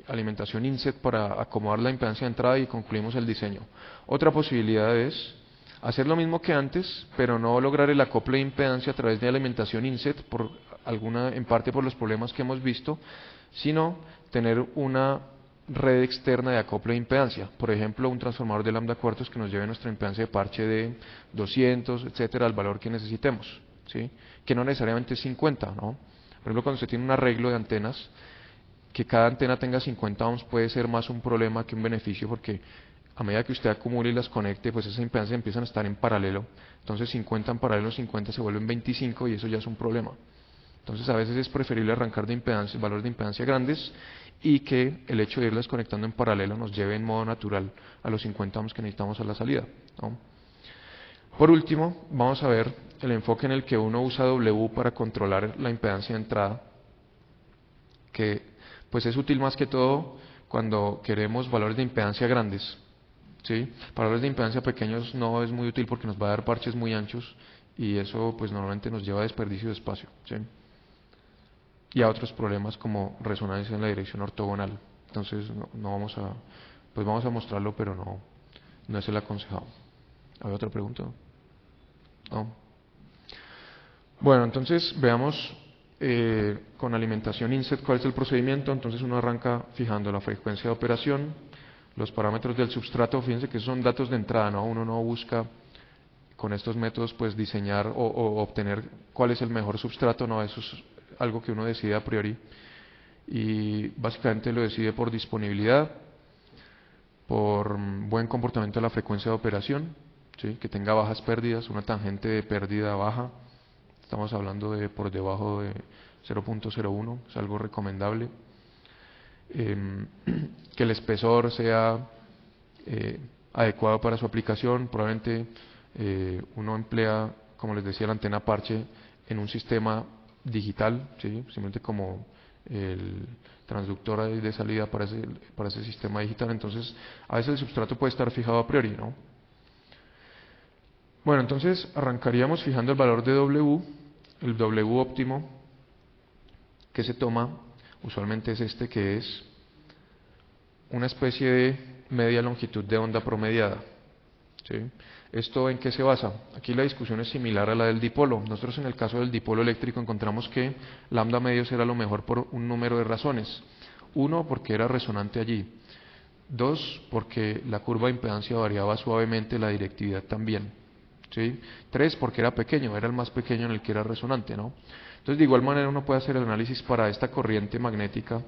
alimentación inset para acomodar la impedancia de entrada y concluimos el diseño. Otra posibilidad es hacer lo mismo que antes, pero no lograr el acople de impedancia a través de alimentación inset, en parte por los problemas que hemos visto, sino tener una red externa de acople de impedancia. Por ejemplo, un transformador de lambda cuartos que nos lleve nuestra impedancia de parche de 200, etcétera, al valor que necesitemos, ¿sí? Que no necesariamente es 50, ¿no? Por ejemplo, cuando usted tiene un arreglo de antenas, que cada antena tenga 50 ohms puede ser más un problema que un beneficio, porque a medida que usted acumule y las conecte, pues esas impedancias empiezan a estar en paralelo. Entonces 50 en paralelo, 50 se vuelven 25 y eso ya es un problema. Entonces a veces es preferible arrancar de impedancia, valores de impedancia grandes y que el hecho de irlas conectando en paralelo nos lleve en modo natural a los 50 ohms que necesitamos a la salida, ¿no? Por último, vamos a ver el enfoque en el que uno usa W para controlar la impedancia de entrada, que pues es útil más que todo cuando queremos valores de impedancia grandes, ¿sí? Para valores de impedancia pequeños no es muy útil porque nos va a dar parches muy anchos y eso pues normalmente nos lleva a desperdicio de espacio, ¿sí? Y a otros problemas como resonancia en la dirección ortogonal. Entonces no vamos a, pues vamos a mostrarlo, pero no es el aconsejado. ¿Hay otra pregunta? No. Bueno, entonces veamos con alimentación inset cuál es el procedimiento. Entonces uno arranca fijando la frecuencia de operación, los parámetros del substrato. Fíjense que son datos de entrada, ¿no? Uno no busca con estos métodos pues diseñar o obtener cuál es el mejor substrato, no, eso es algo que uno decide a priori y básicamente lo decide por disponibilidad. por buen comportamiento de la frecuencia de operación, ¿sí? Que tenga bajas pérdidas, una tangente de pérdida baja, estamos hablando de por debajo de 0.01, es algo recomendable. Que el espesor sea adecuado para su aplicación, probablemente uno emplea, como les decía, la antena parche en un sistema digital, ¿sí? Simplemente como el transductor de salida para ese sistema digital, entonces a veces el substrato puede estar fijado a priori, ¿no? Bueno, entonces arrancaríamos fijando el valor de W, el W óptimo que se toma, usualmente es este, que es una especie de media longitud de onda promediada, ¿sí? ¿Esto en qué se basa? Aquí la discusión es similar a la del dipolo. Nosotros en el caso del dipolo eléctrico encontramos que lambda medios era lo mejor por un número de razones. Uno, porque era resonante allí. Dos, porque la curva de impedancia variaba suavemente, la directividad también, ¿sí? Tres, porque era pequeño, era el más pequeño en el que era resonante, ¿no? Entonces, de igual manera uno puede hacer el análisis para esta corriente magnética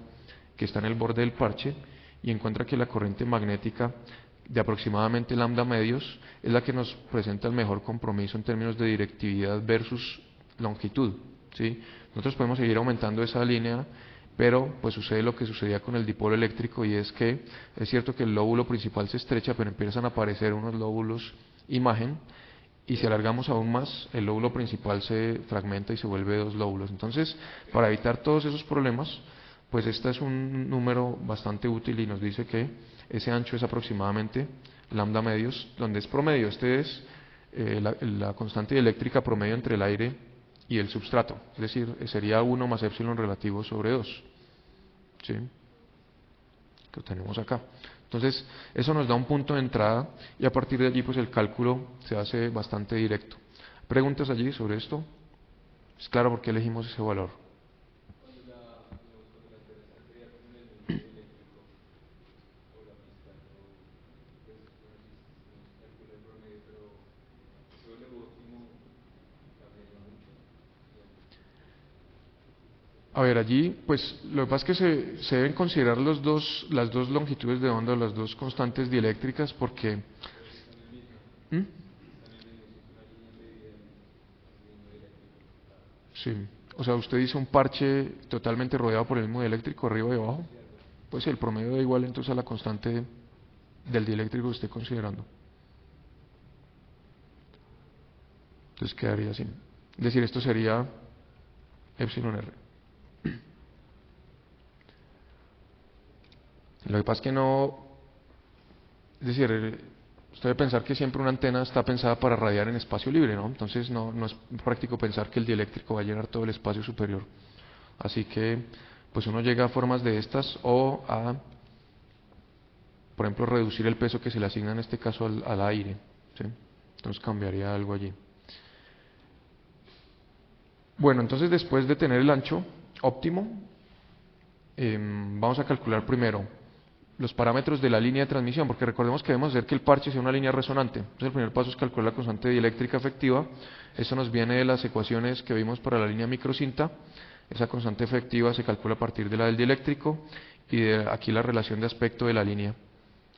que está en el borde del parche y encuentra que la corriente magnética de aproximadamente lambda medios es la que nos presenta el mejor compromiso en términos de directividad versus longitud, ¿sí? Nosotros podemos seguir aumentando esa línea, pero pues sucede lo que sucedía con el dipolo eléctrico, y es que es cierto que el lóbulo principal se estrecha, pero empiezan a aparecer unos lóbulos imagen, y si alargamos aún más, el lóbulo principal se fragmenta y se vuelve dos lóbulos. Entonces, para evitar todos esos problemas, pues este es un número bastante útil y nos dice que ese ancho es aproximadamente lambda medios, donde es promedio. Este es la constante eléctrica promedio entre el aire y el substrato, es decir, sería 1 más epsilon relativo sobre 2, ¿sí? Que lo tenemos acá. Entonces, eso nos da un punto de entrada y a partir de allí pues el cálculo se hace bastante directo. ¿Preguntas allí sobre esto? Es claro por qué elegimos ese valor. A ver, allí, pues lo que pasa es que se deben considerar las dos longitudes de onda, las dos constantes dieléctricas, porque... ¿Mm? Sí, o sea, usted dice un parche totalmente rodeado por el mismo dieléctrico, arriba y abajo, pues el promedio da igual entonces a la constante del dieléctrico que esté considerando. Entonces quedaría así. Es decir, esto sería epsilon r. Lo que pasa es que no, es decir, usted debe pensar que siempre una antena está pensada para radiar en espacio libre, ¿no? Entonces no es práctico pensar que el dieléctrico va a llenar todo el espacio superior. Así que, pues uno llega a formas de estas o a, por ejemplo, reducir el peso que se le asigna en este caso al aire, ¿sí? Entonces cambiaría algo allí. Bueno, entonces después de tener el ancho óptimo, vamos a calcular primero los parámetros de la línea de transmisión, porque recordemos que debemos hacer que el parche sea una línea resonante. Entonces el primer paso es calcular la constante dieléctrica efectiva. Eso nos viene de las ecuaciones que vimos para la línea microcinta. Esa constante efectiva se calcula a partir de la del dieléctrico y de aquí la relación de aspecto de la línea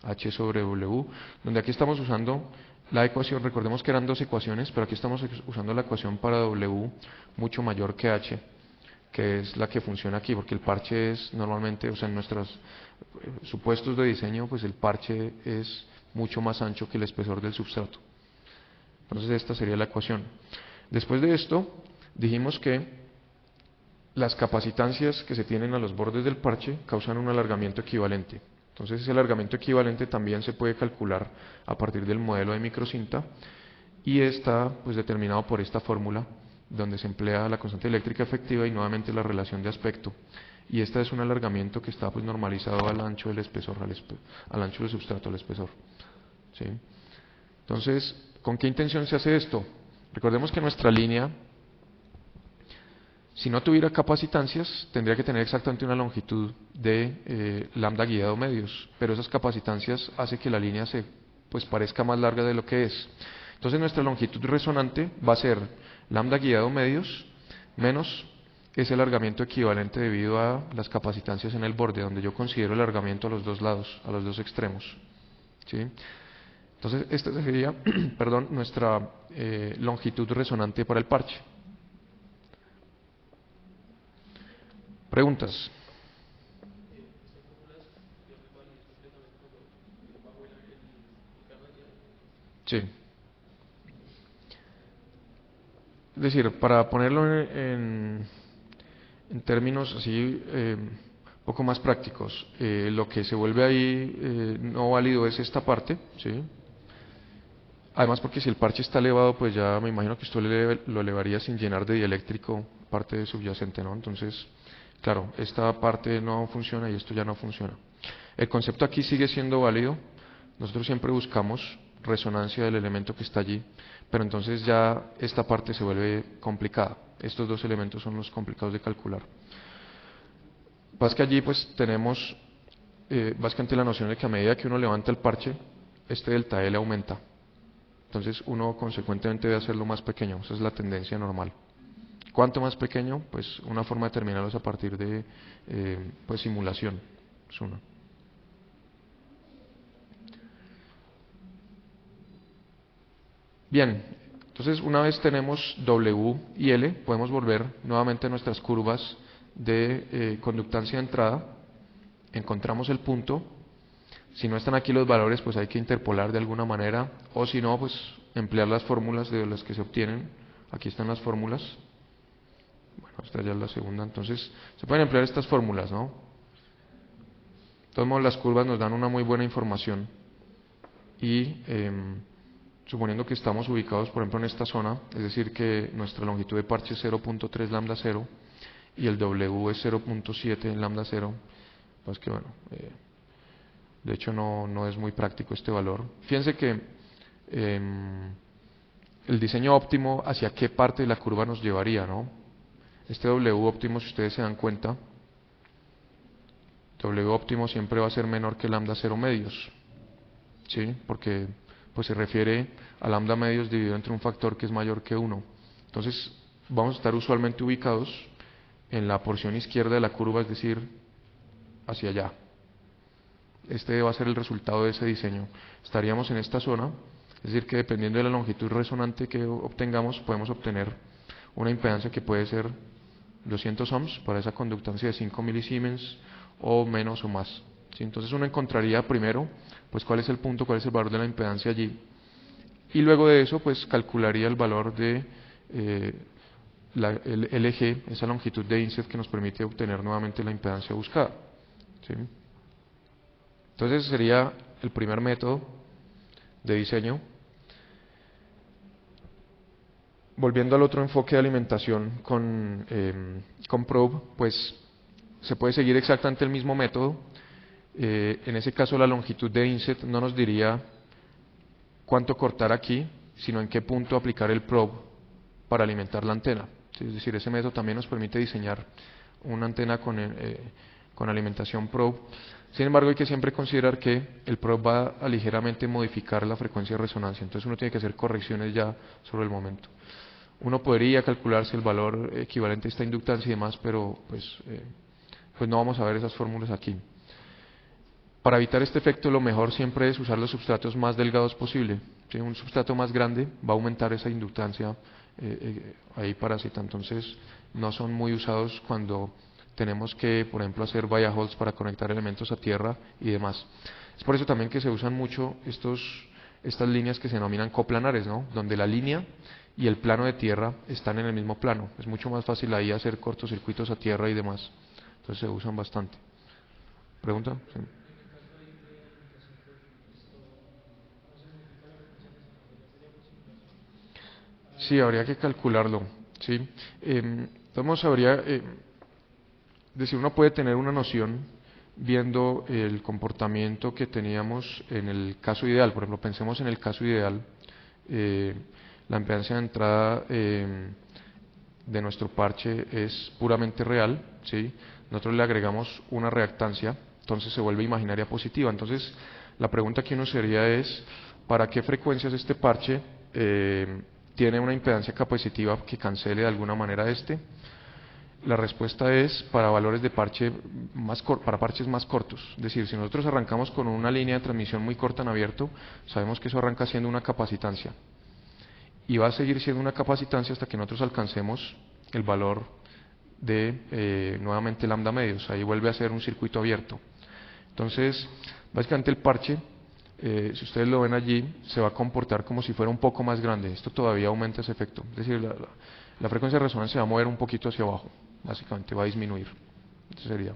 H sobre W, donde aquí estamos usando la ecuación, recordemos que eran dos ecuaciones, pero aquí estamos usando la ecuación para W mucho mayor que H, que es la que funciona aquí, porque el parche es normalmente, o sea, en nuestros supuestos de diseño, pues el parche es mucho más ancho que el espesor del substrato. Entonces esta sería la ecuación. Después de esto, dijimos que las capacitancias que se tienen a los bordes del parche causan un alargamiento equivalente. Entonces ese alargamiento equivalente también se puede calcular a partir del modelo de microcinta y está pues determinado por esta fórmula donde se emplea la constante eléctrica efectiva y nuevamente la relación de aspecto. Y este es un alargamiento que está pues normalizado al ancho del espesor, al ancho del substrato, al espesor, ¿sí? Entonces, ¿con qué intención se hace esto? Recordemos que nuestra línea, si no tuviera capacitancias, tendría que tener exactamente una longitud de lambda guiado medios, pero esas capacitancias hace que la línea se pues parezca más larga de lo que es. Entonces nuestra longitud resonante va a ser lambda guiado medios menos ese alargamiento equivalente debido a las capacitancias en el borde, donde yo considero el alargamiento a los dos lados, a los dos extremos, ¿sí? Entonces, esta sería perdón, nuestra longitud resonante para el parche. ¿Preguntas? Sí. Es decir, para ponerlo en términos así un poco más prácticos, lo que se vuelve ahí no válido es esta parte, ¿sí? Además, porque si el parche está elevado, pues ya me imagino que usted lo elevaría sin llenar de dieléctrico parte subyacente, ¿no? Entonces, claro, esta parte no funciona y esto ya no funciona. El concepto aquí sigue siendo válido. Nosotros siempre buscamos resonancia del elemento que está allí, pero entonces ya esta parte se vuelve complicada. Estos dos elementos son los complicados de calcular. Pasa que allí pues tenemos básicamente la noción de que a medida que uno levanta el parche, este delta L aumenta. Entonces uno consecuentemente debe hacerlo más pequeño, esa es la tendencia normal. ¿Cuánto más pequeño? Pues una forma de determinarlo es a partir de pues simulación. Es una. Bien, entonces una vez tenemos W y L, podemos volver nuevamente a nuestras curvas de conductancia de entrada, encontramos el punto. Si no están aquí los valores, pues hay que interpolar de alguna manera, o si no, pues emplear las fórmulas de las que se obtienen. Aquí están las fórmulas. Bueno, esta ya es la segunda, entonces se pueden emplear estas fórmulas, ¿no? De todos modos, las curvas nos dan una muy buena información y suponiendo que estamos ubicados, por ejemplo, en esta zona, es decir, que nuestra longitud de parche es 0.3 lambda 0 y el W es 0.7 lambda 0, pues que bueno, de hecho no es muy práctico este valor. Fíjense que el diseño óptimo hacia qué parte de la curva nos llevaría, ¿no? Este W óptimo, si ustedes se dan cuenta, W óptimo siempre va a ser menor que lambda 0 medios, ¿sí? Porque pues se refiere a lambda medios dividido entre un factor que es mayor que 1. Entonces vamos a estar usualmente ubicados en la porción izquierda de la curva, es decir, hacia allá. Este va a ser el resultado de ese diseño. Estaríamos en esta zona, es decir, que dependiendo de la longitud resonante que obtengamos, podemos obtener una impedancia que puede ser 200 ohms para esa conductancia de 5 milisiemens o menos o más. ¿Sí? Entonces uno encontraría primero pues cuál es el punto, cuál es el valor de la impedancia allí, y luego de eso pues calcularía el valor de el LG, esa longitud de inset que nos permite obtener nuevamente la impedancia buscada. ¿Sí? Entonces ese sería el primer método de diseño. Volviendo al otro enfoque de alimentación con probe, pues se puede seguir exactamente el mismo método. En ese caso la longitud de inset no nos diría cuánto cortar aquí, sino en qué punto aplicar el probe para alimentar la antena. Es decir, ese método también nos permite diseñar una antena con alimentación probe. Sin embargo, hay que siempre considerar que el probe va a ligeramente modificar la frecuencia de resonancia, entonces uno tiene que hacer correcciones ya sobre el momento. Uno podría calcularse el valor equivalente a esta inductancia y demás, pero pues no vamos a ver esas fórmulas aquí. Para evitar este efecto, lo mejor siempre es usar los substratos más delgados posible. ¿Sí? Un substrato más grande va a aumentar esa inductancia ahí parásita, entonces no son muy usados cuando tenemos que, por ejemplo, hacer via halts para conectar elementos a tierra y demás. Es por eso también que se usan mucho estas líneas que se denominan coplanares, ¿no? Donde la línea y el plano de tierra están en el mismo plano. Es mucho más fácil ahí hacer cortocircuitos a tierra y demás. Entonces se usan bastante. ¿Pregunta? Sí. Sí, habría que calcularlo. ¿Sí? Entonces habría, decir, uno puede tener una noción viendo el comportamiento que teníamos en el caso ideal. Por ejemplo, pensemos en el caso ideal, la impedancia de entrada de nuestro parche es puramente real, ¿sí? Nosotros le agregamos una reactancia, entonces se vuelve imaginaria positiva. Entonces la pregunta que uno sería es, ¿para qué frecuencias este parche tiene una impedancia capacitiva que cancele de alguna manera este? La respuesta es para valores de parche para parches más cortos. Es decir, si nosotros arrancamos con una línea de transmisión muy corta en abierto, sabemos que eso arranca siendo una capacitancia. Y va a seguir siendo una capacitancia hasta que nosotros alcancemos el valor de nuevamente lambda medios. Ahí vuelve a ser un circuito abierto. Entonces, básicamente el parche, si ustedes lo ven allí, se va a comportar como si fuera un poco más grande. Esto todavía aumenta ese efecto. Es decir, la frecuencia de resonancia va a mover un poquito hacia abajo. Básicamente va a disminuir. Eso sería.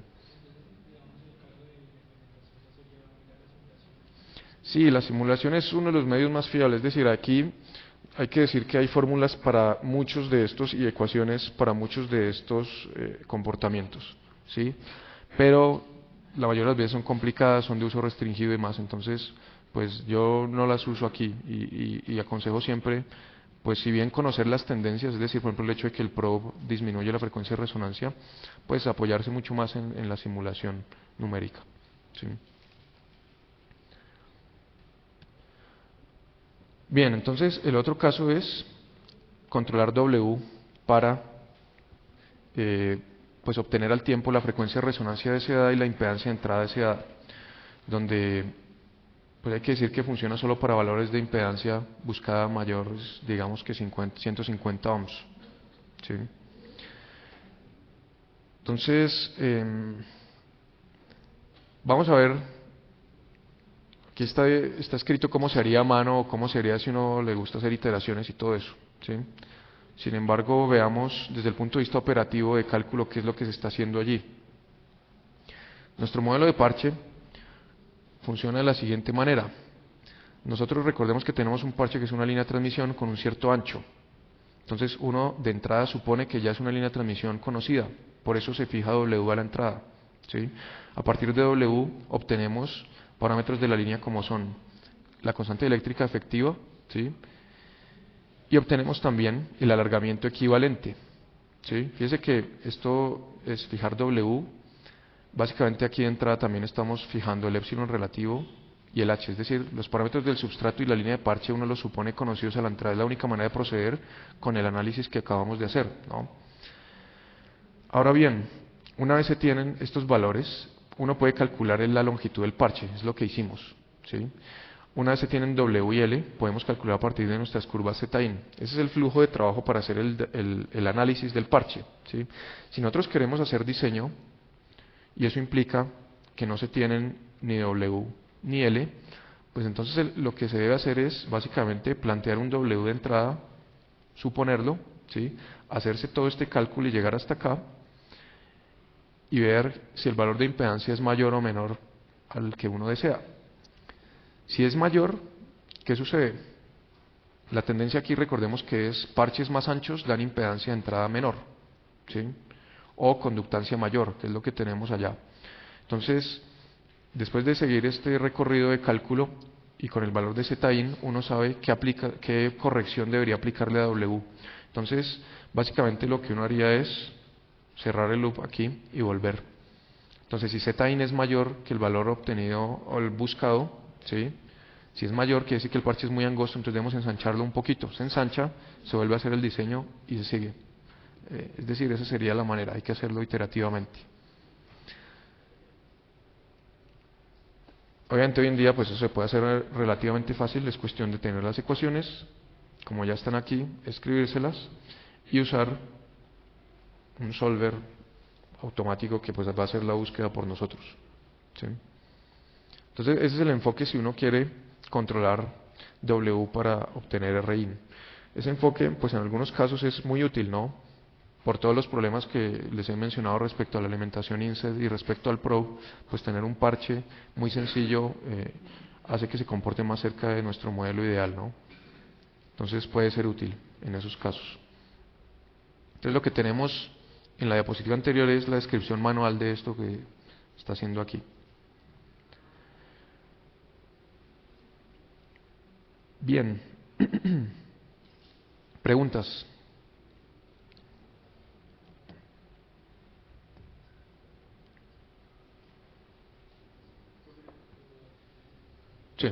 Sí, la simulación es uno de los medios más fiables. Es decir, aquí hay que decir que hay fórmulas para muchos de estos y ecuaciones para muchos de estos comportamientos, ¿sí? Pero la mayoría de las veces son complicadas, son de uso restringido y más. Entonces, pues yo no las uso aquí y aconsejo siempre, pues si bien conocer las tendencias, es decir, por ejemplo el hecho de que el probe disminuye la frecuencia de resonancia, pues apoyarse mucho más en la simulación numérica, ¿sí? Bien, entonces el otro caso es controlar W para pues obtener al tiempo la frecuencia de resonancia de esa edad y la impedancia de entrada de esa edad, donde pues hay que decir que funciona solo para valores de impedancia buscada mayores, digamos que 150 ohms, ¿sí? Entonces, vamos a ver, aquí está escrito cómo se haría a mano o cómo se haría si uno le gusta hacer iteraciones y todo eso, ¿sí? Sin embargo, veamos desde el punto de vista operativo de cálculo qué es lo que se está haciendo allí. Nuestro modelo de parche funciona de la siguiente manera. Nosotros recordemos que tenemos un parche que es una línea de transmisión con un cierto ancho. Entonces uno de entrada supone que ya es una línea de transmisión conocida, por eso se fija W a la entrada, ¿sí? A partir de W obtenemos parámetros de la línea como son la constante eléctrica efectiva, ¿sí? Y obtenemos también el alargamiento equivalente, ¿sí? Fíjese que esto es fijar W. Básicamente aquí de entrada también estamos fijando el epsilon relativo y el h, es decir, los parámetros del substrato y la línea de parche uno los supone conocidos a la entrada. Es la única manera de proceder con el análisis que acabamos de hacer, ¿no? Ahora bien, una vez se tienen estos valores, uno puede calcular la longitud del parche, es lo que hicimos, ¿sí? Una vez se tienen W y L, podemos calcular a partir de nuestras curvas Zin. Ese es el flujo de trabajo para hacer el análisis del parche, ¿sí? Si nosotros queremos hacer diseño, y eso implica que no se tienen ni W ni L, pues entonces lo que se debe hacer es básicamente plantear un W de entrada, suponerlo, ¿sí? Hacerse todo este cálculo y llegar hasta acá y ver si el valor de impedancia es mayor o menor al que uno desea. Si es mayor, ¿qué sucede? La tendencia aquí, recordemos que es parches más anchos dan impedancia de entrada menor, ¿sí? O conductancia mayor, que es lo que tenemos allá. Entonces, después de seguir este recorrido de cálculo y con el valor de Zin, uno sabe qué corrección debería aplicarle a W. Entonces, básicamente lo que uno haría es cerrar el loop aquí y volver. Entonces, si Zin es mayor que el valor obtenido o el buscado, ¿sí? Si es mayor, quiere decir que el parche es muy angosto, entonces debemos ensancharlo un poquito. Se ensancha, se vuelve a hacer el diseño y se sigue. Es decir, esa sería la manera, hay que hacerlo iterativamente. Obviamente hoy en día pues eso se puede hacer relativamente fácil, es cuestión de tener las ecuaciones, como ya están aquí, escribírselas y usar un solver automático que pues va a hacer la búsqueda por nosotros, ¿sí? Entonces ese es el enfoque si uno quiere controlar W para obtener RIN. Ese enfoque pues en algunos casos es muy útil, ¿no? Por todos los problemas que les he mencionado respecto a la alimentación INSET y respecto al probe, pues tener un parche muy sencillo hace que se comporte más cerca de nuestro modelo ideal, ¿no? Entonces puede ser útil en esos casos. Entonces lo que tenemos en la diapositiva anterior es la descripción manual de esto que está haciendo aquí. Bien. ¿Preguntas? Sí.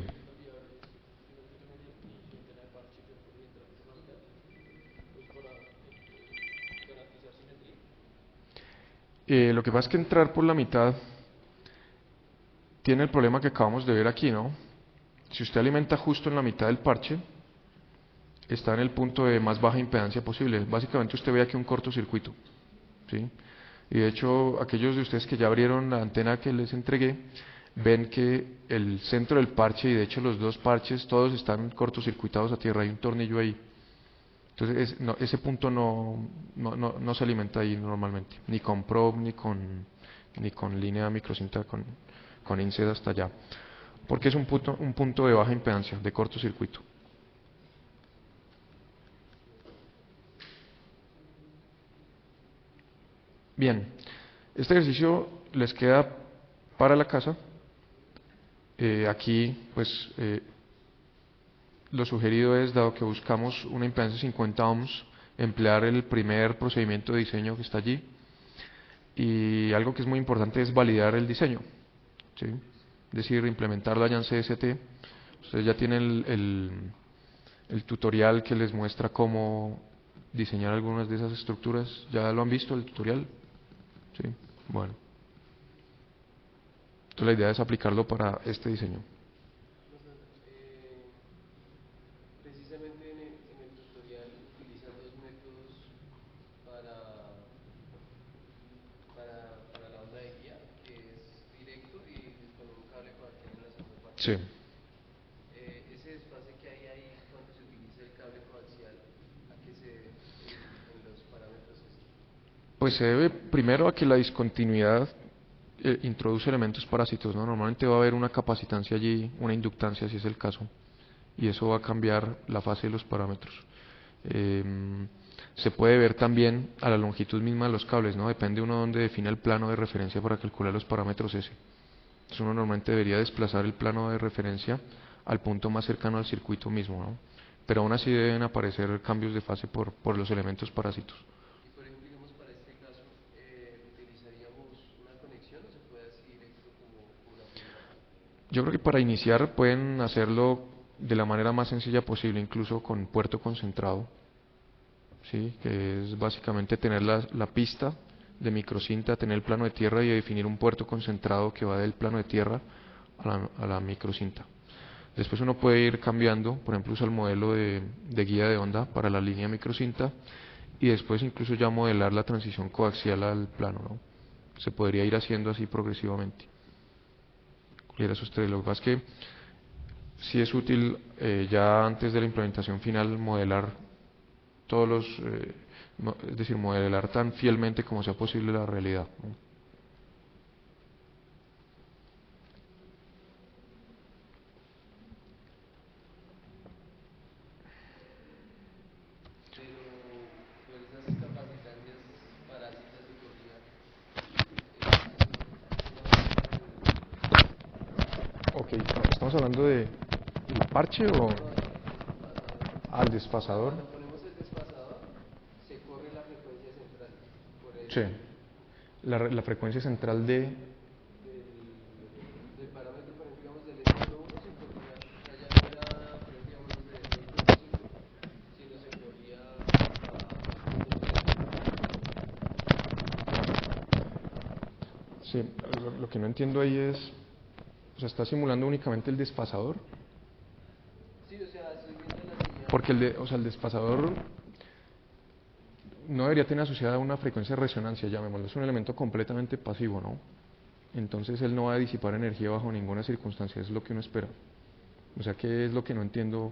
Lo que pasa es que entrar por la mitad tiene el problema que acabamos de ver aquí, ¿no? Si usted alimenta justo en la mitad del parche, está en el punto de más baja impedancia posible. Básicamente usted ve aquí un cortocircuito, ¿sí? Y de hecho, aquellos de ustedes que ya abrieron la antena que les entregué, ven que el centro del parche, y de hecho los dos parches, todos están cortocircuitados a tierra, hay un tornillo ahí. Entonces ese punto no se alimenta ahí normalmente, ni con probe, ni con línea microcinta, con INSED hasta allá, porque es un punto de baja impedancia, de cortocircuito. Bien, este ejercicio les queda para la casa. Aquí, pues, lo sugerido es, dado que buscamos una impedancia de 50 ohms, emplear el primer procedimiento de diseño que está allí. Y algo que es muy importante es validar el diseño, ¿sí? Es decir, implementarlo allá en CST. Ustedes ya tienen el tutorial que les muestra cómo diseñar algunas de esas estructuras. ¿Ya lo han visto el tutorial? Sí, bueno. Entonces la idea es aplicarlo para este diseño. Precisamente en el tutorial utilizan dos métodos para, para la onda de guía, que es directo y con un cable coaxial en la segunda parte. Sí. Ese desfase que hay ahí cuando se utiliza el cable coaxial, ¿a qué se debe en los parámetros estos? Pues se debe primero a que la discontinuidad introduce elementos parásitos, ¿no? Normalmente va a haber una capacitancia allí, una inductancia si es el caso, y eso va a cambiar la fase de los parámetros. Se puede ver también a la longitud misma de los cables, ¿no? Depende uno dónde define el plano de referencia para calcular los parámetros ese. Entonces uno normalmente debería desplazar el plano de referencia al punto más cercano al circuito mismo, ¿no? Pero aún así deben aparecer cambios de fase por los elementos parásitos. Y por ejemplo, digamos, para este caso, ¿utilizaríamos una conexión o se puede así directo como una primera parte? Yo creo que para iniciar pueden hacerlo de la manera más sencilla posible, incluso con puerto concentrado, ¿sí? Que es básicamente tener la pista de microcinta, tener el plano de tierra y definir un puerto concentrado que va del plano de tierra a la microcinta. Después uno puede ir cambiando, por ejemplo usa el modelo de guía de onda para la línea microcinta y después incluso ya modelar la transición coaxial al plano, ¿no? Se podría ir haciendo así progresivamente. Cualquiera de esos tres. Lo que pasa es que sí es útil ya antes de la implementación final modelar todos los, es decir, modelar tan fielmente como sea posible la realidad, ¿no? Pero esas capacitancias parásitas de corrida, Ok, ¿estamos hablando de el parche o al desfasador? cuando ponemos el desfasador, se corre la frecuencia central por el, Sí, la frecuencia central de... del parámetro, por ejemplo, digamos, del S01 se corría, o sea, ya no era, por ejemplo, digamos, de 2.5, sino se corría a 2.3. Sí, lo que no entiendo ahí es, o sea, ¿está simulando únicamente el desfasador? Sí, o sea, estoy viendo la señal. Porque o sea, el desfasador no debería tener asociada una frecuencia de resonancia, llamémoslo, es un elemento completamente pasivo, ¿no? Entonces él no va a disipar energía bajo ninguna circunstancia, es lo que uno espera. O sea, ¿qué es lo que no entiendo?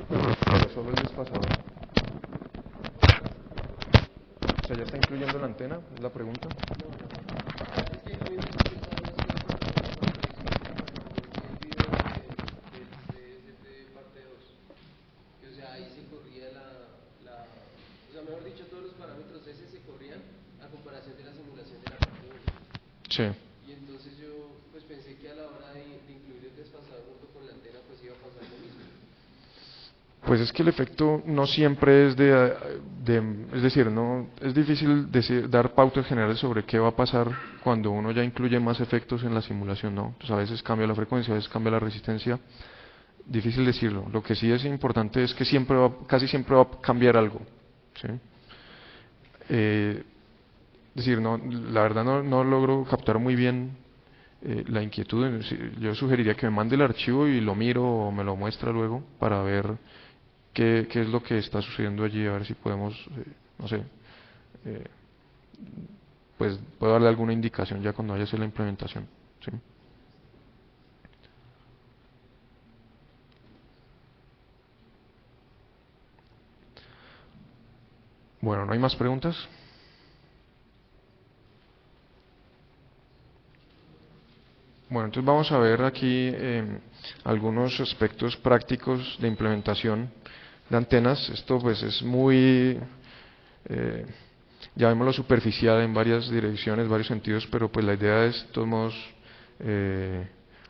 Pero solo el desfasador. O sea, ¿ya está incluyendo la antena? Es la pregunta. Es que lo mismo que estaba haciendo el video de parte 2, que o sea, ahí se corría o sea, mejor dicho, todos los parámetros S se corrían a comparación de la simulación de la parte 1. Sí. Y entonces yo pues pensé que a la hora de incluir el desfasador junto con la antena pues iba a pasar lo mismo. Pues es que el efecto no siempre es es decir, no es difícil dar pautas generales sobre qué va a pasar cuando uno ya incluye más efectos en la simulación, ¿no? Pues a veces cambia la frecuencia, a veces cambia la resistencia. difícil decirlo. Lo que sí es importante es que casi siempre va a cambiar algo. ¿Sí? Es decir, no, la verdad no logro captar muy bien la inquietud. Yo sugeriría que me mande el archivo y lo miro o me lo muestra luego para ver qué es lo que está sucediendo allí, a ver si podemos, no sé, eh, pues puedo darle alguna indicación ya cuando vaya a hacer la implementación. ¿Sí? Bueno, ¿no hay más preguntas? Bueno, entonces vamos a ver aquí algunos aspectos prácticos de implementación de antenas. Esto pues es muy, llamémoslo superficial en varias direcciones, varios sentidos, pero pues la idea es de todos modos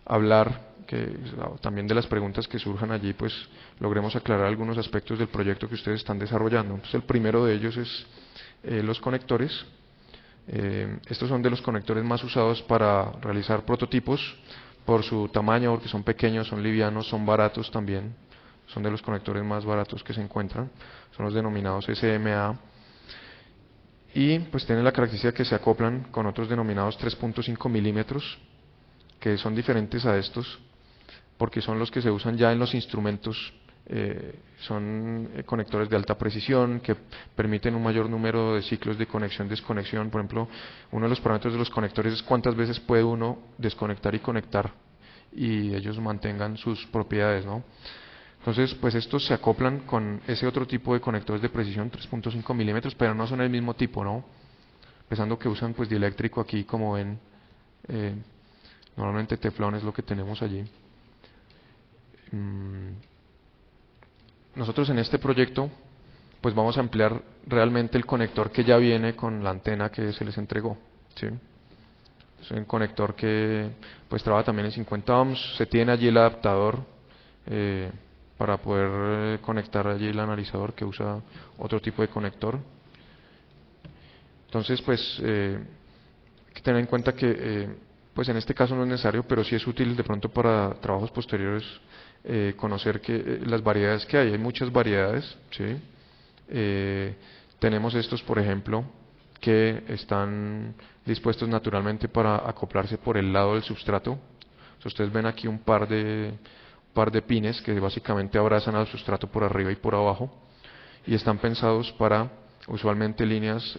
hablar también de las preguntas que surjan allí, pues logremos aclarar algunos aspectos del proyecto que ustedes están desarrollando. Entonces el primero de ellos es los conectores. Estos son de los conectores más usados para realizar prototipos por su tamaño, porque son pequeños, son livianos, son baratos también. Son de los conectores más baratos que se encuentran. Son los denominados SMA. Y pues tienen la característica que se acoplan con otros denominados 3.5 milímetros, que son diferentes a estos, porque son los que se usan ya en los instrumentos. Son conectores de alta precisión que permiten un mayor número de ciclos de conexión-desconexión. Por ejemplo, uno de los parámetros de los conectores es cuántas veces puede uno desconectar y conectar y ellos mantengan sus propiedades, ¿no? Entonces, pues estos se acoplan con ese otro tipo de conectores de precisión, 3.5 milímetros, pero no son el mismo tipo, ¿no? Pensando que usan pues dieléctrico aquí, como ven, normalmente teflón es lo que tenemos allí. Nosotros en este proyecto pues vamos a emplear realmente el conector que ya viene con la antena que se les entregó, ¿sí? Es un conector que pues trabaja también en 50 ohms, se tiene allí el adaptador para poder conectar allí el analizador que usa otro tipo de conector. Entonces pues hay que tener en cuenta que pues en este caso no es necesario, pero sí es útil de pronto para trabajos posteriores conocer las variedades que hay muchas variedades, ¿sí? Tenemos estos, por ejemplo, que están dispuestos naturalmente para acoplarse por el lado del substrato. Si ustedes ven aquí un par de pines que básicamente abrazan al substrato por arriba y por abajo y están pensados para usualmente líneas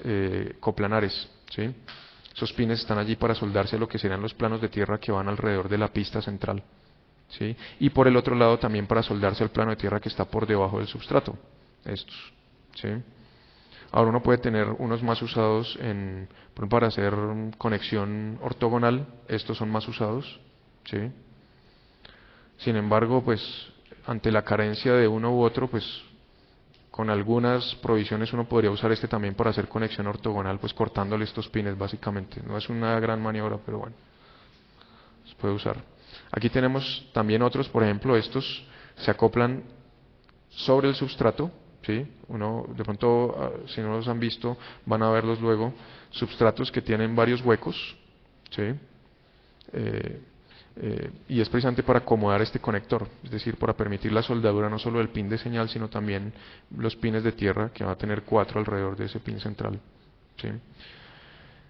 coplanares, ¿sí? Esos pines están allí para soldarse a lo que serían los planos de tierra que van alrededor de la pista central, ¿sí? Y por el otro lado también para soldarse al plano de tierra que está por debajo del substrato, estos, ¿sí? Ahora uno puede tener unos más usados por ejemplo, para hacer conexión ortogonal, estos son más usados, ¿sí? Sin embargo, pues ante la carencia de uno u otro, pues con algunas provisiones uno podría usar este también para hacer conexión ortogonal, pues cortándole estos pines básicamente. No es una gran maniobra, pero bueno, se puede usar. Aquí tenemos también otros, por ejemplo, estos se acoplan sobre el substrato, ¿sí? Uno, de pronto, si no los han visto, van a verlos luego, substratos que tienen varios huecos, ¿sí? Y es precisamente para acomodar este conector, es decir, para permitir la soldadura no solo del pin de señal, sino también los pines de tierra, que va a tener 4 alrededor de ese pin central, ¿sí?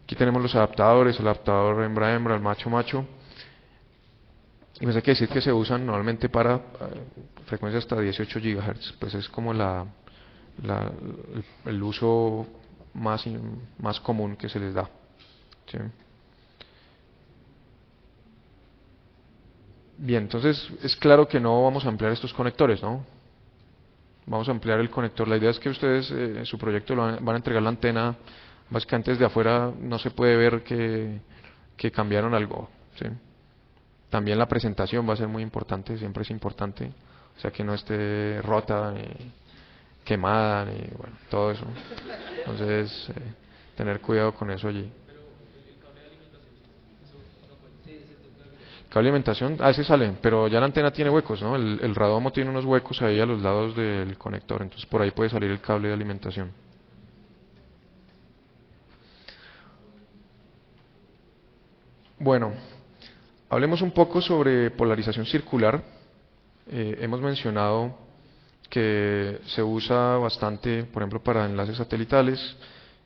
Aquí tenemos los adaptadores, el adaptador hembra-hembra, el macho-macho. Y me hay que decir que se usan normalmente para frecuencias hasta 18 GHz, pues es como el uso más común que se les da, ¿sí? Bien, entonces es claro que no vamos a ampliar estos conectores, ¿no? Vamos a ampliar el conector. La idea es que ustedes en su proyecto van a entregar la antena, básicamente desde afuera no se puede ver que cambiaron algo, ¿sí? También la presentación va a ser muy importante, siempre es importante, o sea que no esté rota, ni quemada, ni bueno, todo eso. Entonces, tener cuidado con eso allí. Cable de alimentación, ese sale, pero ya la antena tiene huecos, ¿no? El radomo tiene unos huecos ahí a los lados del conector, entonces por ahí puede salir el cable de alimentación. Bueno, hablemos un poco sobre polarización circular. hemos mencionado que se usa bastante, por ejemplo, para enlaces satelitales,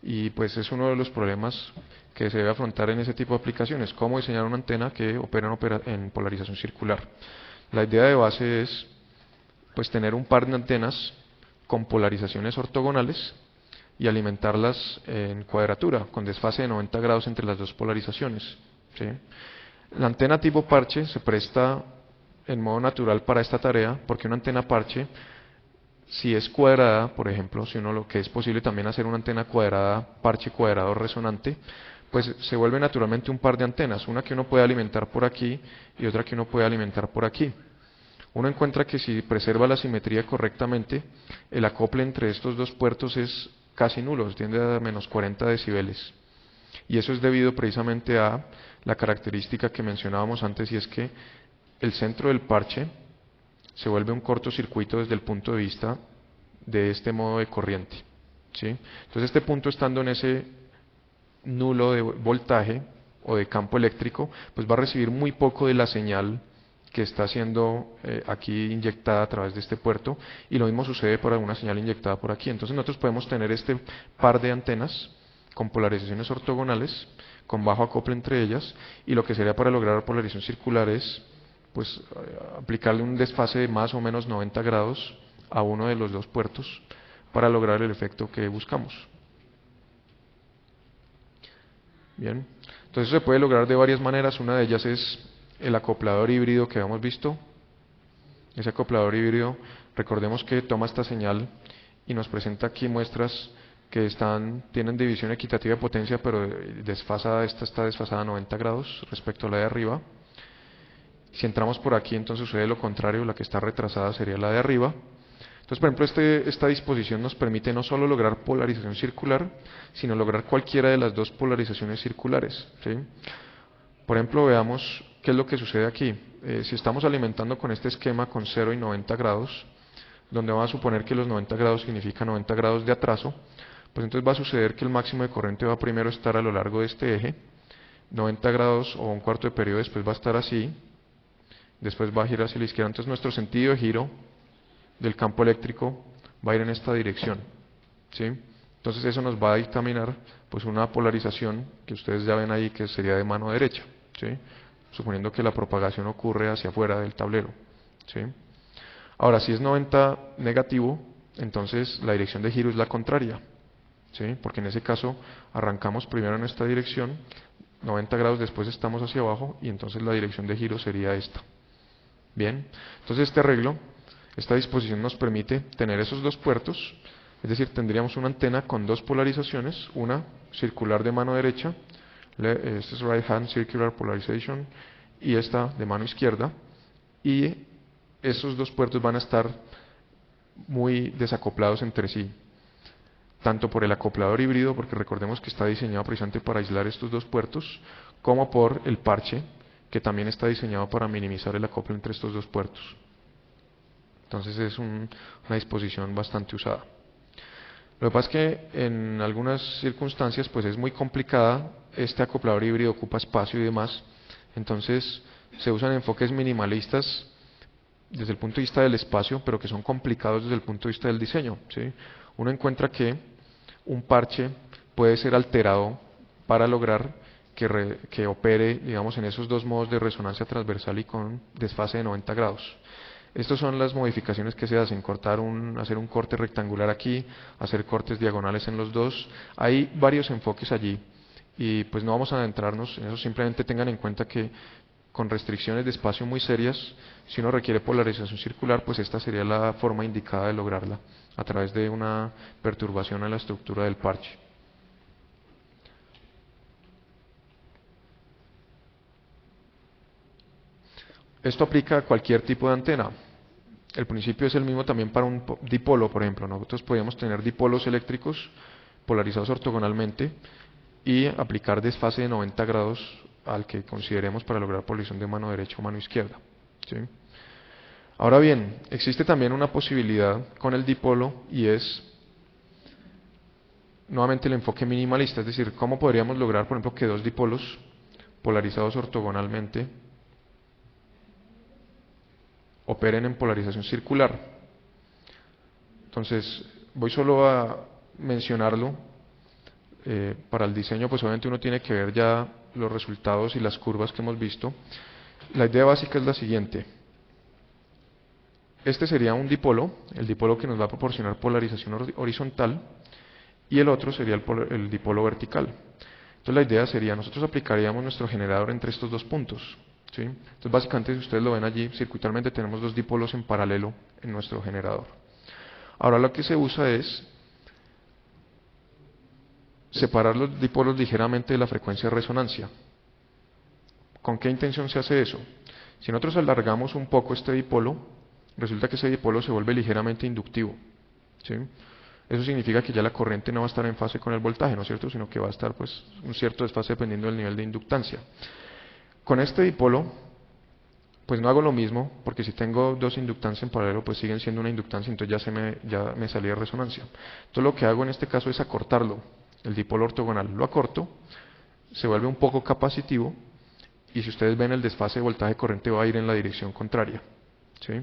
y pues es uno de los problemas que se debe afrontar en ese tipo de aplicaciones: cómo diseñar una antena que opera en polarización circular. La idea de base es pues tener un par de antenas con polarizaciones ortogonales y alimentarlas en cuadratura, con desfase de 90 grados entre las dos polarizaciones, ¿sí? La antena tipo parche se presta en modo natural para esta tarea, porque una antena parche, si es cuadrada, por ejemplo, si uno lo que es posible también hacer una antena cuadrada, parche cuadrado resonante, pues se vuelve naturalmente un par de antenas, una que uno puede alimentar por aquí y otra que uno puede alimentar por aquí. Uno encuentra que si preserva la simetría correctamente, el acople entre estos dos puertos es casi nulo, tiende a menos 40 decibeles. Y eso es debido precisamente a la característica que mencionábamos antes, y es que el centro del parche se vuelve un cortocircuito desde el punto de vista de este modo de corriente, ¿sí? Entonces este punto, estando en ese nulo de voltaje o de campo eléctrico, pues va a recibir muy poco de la señal que está siendo aquí inyectada a través de este puerto, y lo mismo sucede para una señal inyectada por aquí. Entonces nosotros podemos tener este par de antenas con polarizaciones ortogonales, con bajo acople entre ellas, y lo que sería para lograr polarización circular es pues aplicarle un desfase de más o menos 90 grados a uno de los dos puertos para lograr el efecto que buscamos. Bien, entonces se puede lograr de varias maneras. Una de ellas es el acoplador híbrido que habíamos visto. Ese acoplador híbrido, recordemos que toma esta señal y nos presenta aquí muestras que tienen división equitativa de potencia, pero desfasada, esta está desfasada a 90 grados respecto a la de arriba. Si entramos por aquí, entonces sucede lo contrario, la que está retrasada sería la de arriba. Entonces, por ejemplo, esta disposición nos permite no solo lograr polarización circular, sino lograr cualquiera de las dos polarizaciones circulares, ¿sí? Por ejemplo, veamos qué es lo que sucede aquí. Si estamos alimentando con este esquema con 0 y 90 grados, donde vamos a suponer que los 90 grados significa 90 grados de atraso, pues entonces va a suceder que el máximo de corriente va primero a estar a lo largo de este eje, 90 grados o un cuarto de periodo después va a estar así, después va a girar hacia la izquierda. Entonces nuestro sentido de giro del campo eléctrico va a ir en esta dirección, ¿sí? Entonces eso nos va a dictaminar pues una polarización que ustedes ya ven ahí, que sería de mano derecha, ¿sí? Suponiendo que la propagación ocurre hacia afuera del tablero, ¿sí? Ahora, si es 90 negativo, entonces la dirección de giro es la contraria, ¿sí? Porque en ese caso arrancamos primero en esta dirección, 90 grados, después estamos hacia abajo, y entonces la dirección de giro sería esta. Bien, entonces este arreglo, esta disposición nos permite tener esos dos puertos, es decir, tendríamos una antena con dos polarizaciones, una circular de mano derecha, este es right hand circular polarization, y esta de mano izquierda, y esos dos puertos van a estar muy desacoplados entre sí, tanto por el acoplador híbrido, porque recordemos que está diseñado precisamente para aislar estos dos puertos, como por el parche, que también está diseñado para minimizar el acople entre estos dos puertos. Entonces es una disposición bastante usada. Lo que pasa es que en algunas circunstancias pues es muy complicada, este acoplador híbrido ocupa espacio y demás, entonces se usan enfoques minimalistas desde el punto de vista del espacio, pero que son complicados desde el punto de vista del diseño, ¿sí? Uno encuentra que un parche puede ser alterado para lograr que opere, digamos, en esos dos modos de resonancia transversal y con desfase de 90 grados. Estas son las modificaciones que se hacen: hacer un corte rectangular aquí, hacer cortes diagonales en los dos. Hay varios enfoques allí y pues no vamos a adentrarnos en eso, simplemente tengan en cuenta que con restricciones de espacio muy serias, si uno requiere polarización circular, pues esta sería la forma indicada de lograrla, a través de una perturbación en la estructura del parche. Esto aplica a cualquier tipo de antena. El principio es el mismo también para un dipolo, por ejemplo. Nosotros podríamos tener dipolos eléctricos polarizados ortogonalmente y aplicar desfase de 90 grados al que consideremos para lograr polarización de mano derecha o mano izquierda, ¿sí? Ahora bien, existe también una posibilidad con el dipolo, y es nuevamente el enfoque minimalista, es decir, cómo podríamos lograr, por ejemplo, que dos dipolos polarizados ortogonalmente operen en polarización circular. Entonces, voy solo a mencionarlo. Para el diseño, pues obviamente uno tiene que ver ya los resultados y las curvas que hemos visto. La idea básica es la siguiente. Este sería un dipolo, el dipolo que nos va a proporcionar polarización horizontal, y el otro sería el dipolo vertical. Entonces la idea sería, nosotros aplicaríamos nuestro generador entre estos dos puntos, ¿sí? Entonces básicamente, si ustedes lo ven allí, circuitalmente tenemos dos dipolos en paralelo en nuestro generador. Ahora lo que se usa es separar los dipolos ligeramente de la frecuencia de resonancia. ¿Con qué intención se hace eso? Si nosotros alargamos un poco este dipolo, resulta que ese dipolo se vuelve ligeramente inductivo, ¿sí? Eso significa que ya la corriente no va a estar en fase con el voltaje, ¿no es cierto? Sino que va a estar pues un cierto desfase dependiendo del nivel de inductancia. Con este dipolo, pues no hago lo mismo, porque si tengo dos inductancias en paralelo, pues siguen siendo una inductancia, entonces ya me salí de resonancia. Entonces lo que hago en este caso es acortarlo, el dipolo ortogonal. Lo acorto, se vuelve un poco capacitivo, y si ustedes ven el desfase de voltaje-corriente va a ir en la dirección contraria, ¿sí?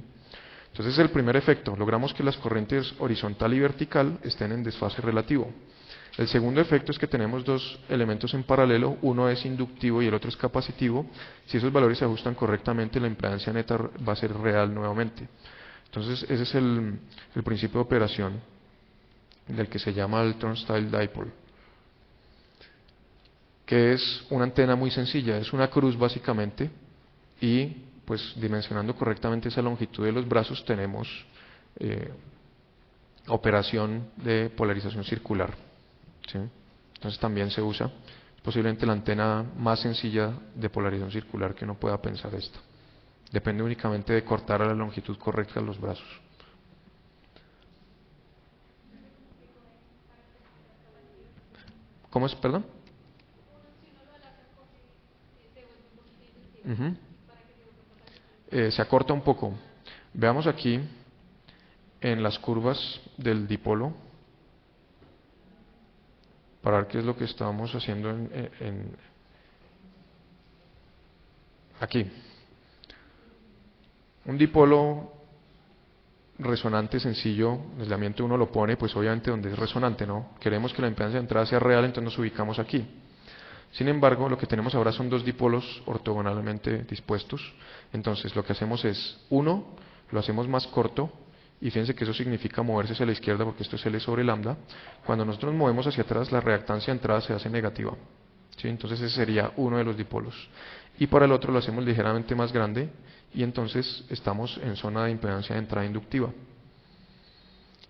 Entonces el primer efecto, logramos que las corrientes horizontal y vertical estén en desfase relativo. El segundo efecto es que tenemos dos elementos en paralelo, uno es inductivo y el otro es capacitivo. Si esos valores se ajustan correctamente, la impedancia neta va a ser real nuevamente. Entonces ese es el principio de operación del que se llama el turnstile dipole, que es una antena muy sencilla, es una cruz básicamente, y pues dimensionando correctamente esa longitud de los brazos tenemos operación de polarización circular, ¿sí? Entonces también se usa, posiblemente la antena más sencilla de polarización circular que uno pueda pensar esta. Depende únicamente de cortar a la longitud correcta los brazos. ¿Cómo es, perdón? Se acorta un poco. Veamos aquí en las curvas del dipolo, para ver qué es lo que estamos haciendo aquí. Un dipolo resonante sencillo, el aislamiento uno lo pone, pues obviamente donde es resonante, ¿no? Queremos que la impedancia de entrada sea real, entonces nos ubicamos aquí. Sin embargo, lo que tenemos ahora son dos dipolos ortogonalmente dispuestos. Entonces lo que hacemos es, uno, lo hacemos más corto, y fíjense que eso significa moverse hacia la izquierda porque esto es L sobre lambda. Cuando nosotros nos movemos hacia atrás, la reactancia de entrada se hace negativa, ¿sí? Entonces ese sería uno de los dipolos. Y para el otro lo hacemos ligeramente más grande, y entonces estamos en zona de impedancia de entrada inductiva.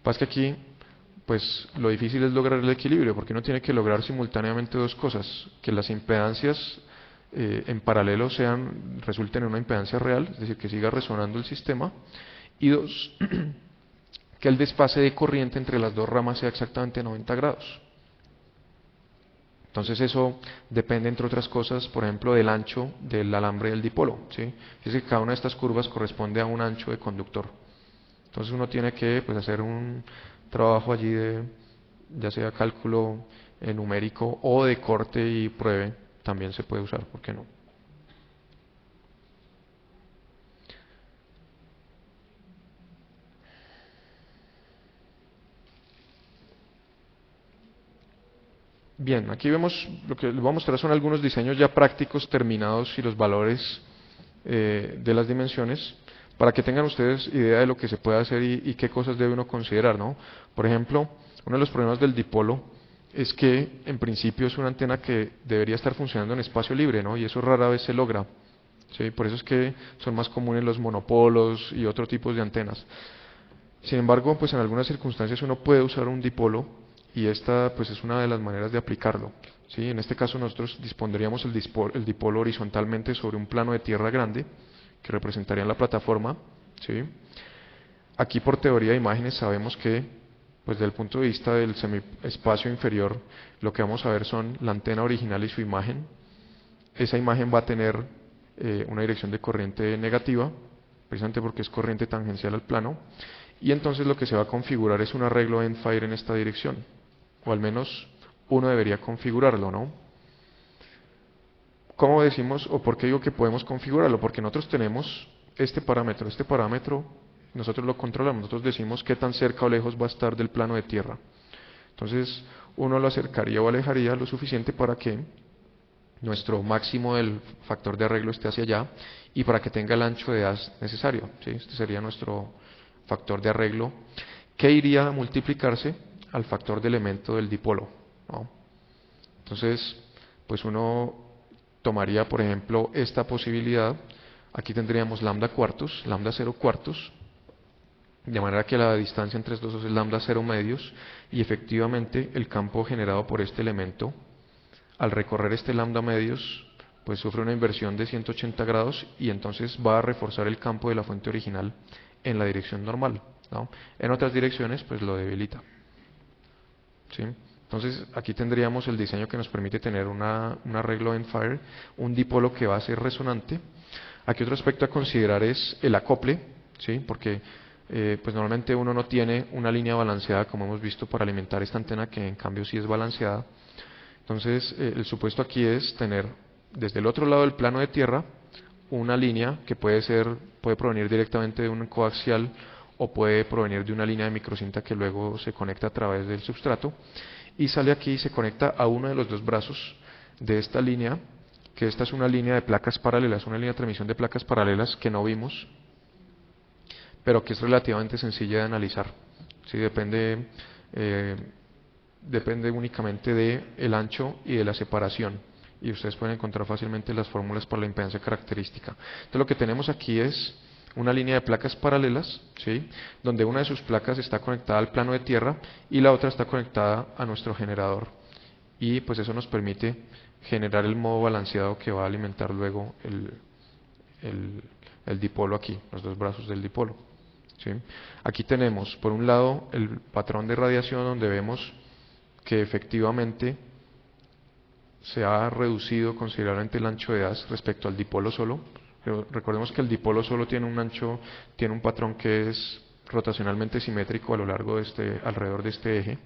Pasa que aquí, pues lo difícil es lograr el equilibrio, porque uno tiene que lograr simultáneamente dos cosas: que las impedancias en paralelo resulten en una impedancia real, es decir, que siga resonando el sistema, y dos, que el desfase de corriente entre las dos ramas sea exactamente 90 grados. Entonces eso depende, entre otras cosas, por ejemplo, del ancho del alambre del dipolo, ¿sí? Es que cada una de estas curvas corresponde a un ancho de conductor. Entonces uno tiene que pues hacer un trabajo allí de, ya sea cálculo numérico o de corte y pruebe, también se puede usar, ¿por qué no? Bien, aquí vemos, lo que les voy a mostrar son algunos diseños ya prácticos terminados y los valores de las dimensiones, para que tengan ustedes idea de lo que se puede hacer y qué cosas debe uno considerar, ¿no? Por ejemplo, uno de los problemas del dipolo es que en principio es una antena que debería estar funcionando en espacio libre, ¿no? Y eso rara vez se logra, ¿sí? Por eso es que son más comunes los monopolos y otros tipos de antenas. Sin embargo, pues en algunas circunstancias uno puede usar un dipolo, y esta pues es una de las maneras de aplicarlo, ¿sí? En este caso nosotros dispondríamos el dipolo horizontalmente sobre un plano de tierra grande que representaría la plataforma, ¿sí? Aquí por teoría de imágenes sabemos que pues desde el punto de vista del semiespacio inferior lo que vamos a ver son la antena original y su imagen. Esa imagen va a tener una dirección de corriente negativa, precisamente porque es corriente tangencial al plano, y entonces lo que se va a configurar es un arreglo end-fire en esta dirección, o al menos uno debería configurarlo, ¿no? ¿Cómo decimos, o por qué digo que podemos configurarlo? Porque nosotros tenemos este parámetro nosotros lo controlamos, nosotros decimos qué tan cerca o lejos va a estar del plano de tierra. Entonces uno lo acercaría o alejaría lo suficiente para que nuestro máximo del factor de arreglo esté hacia allá y para que tenga el ancho de haz necesario, ¿sí? Este sería nuestro factor de arreglo, que iría a multiplicarse al factor de elemento del dipolo, ¿no? Entonces, pues uno tomaría, por ejemplo, esta posibilidad. Aquí tendríamos lambda cuartos, lambda 0 cuartos, de manera que la distancia entre estos dos es lambda 0 medios, y efectivamente el campo generado por este elemento, al recorrer este lambda medios, pues sufre una inversión de 180 grados y entonces va a reforzar el campo de la fuente original en la dirección normal, ¿no? En otras direcciones, pues lo debilita, ¿sí? Entonces aquí tendríamos el diseño que nos permite tener un arreglo en Fire, un dipolo que va a ser resonante. Aquí otro aspecto a considerar es el acople, ¿sí? Porque pues normalmente uno no tiene una línea balanceada, como hemos visto, para alimentar esta antena, que en cambio sí es balanceada. Entonces el supuesto aquí es tener desde el otro lado del plano de tierra una línea que puede provenir directamente de un coaxial o puede provenir de una línea de microcinta que luego se conecta a través del substrato y sale aquí y se conecta a uno de los dos brazos de esta línea, que esta es una línea de placas paralelas, una línea de transmisión de placas paralelas que no vimos, pero que es relativamente sencilla de analizar. ¿Sí? Depende únicamente del ancho y de la separación, y ustedes pueden encontrar fácilmente las fórmulas para la impedancia característica. Entonces lo que tenemos aquí es una línea de placas paralelas, ¿sí? Donde una de sus placas está conectada al plano de tierra y la otra está conectada a nuestro generador, y pues eso nos permite generar el modo balanceado que va a alimentar luego el dipolo aquí, los dos brazos del dipolo, ¿sí? Aquí tenemos por un lado el patrón de radiación, donde vemos que efectivamente se ha reducido considerablemente el ancho de haz respecto al dipolo solo. Pero recordemos que el dipolo solo tiene un patrón que es rotacionalmente simétrico a lo largo de alrededor de este eje.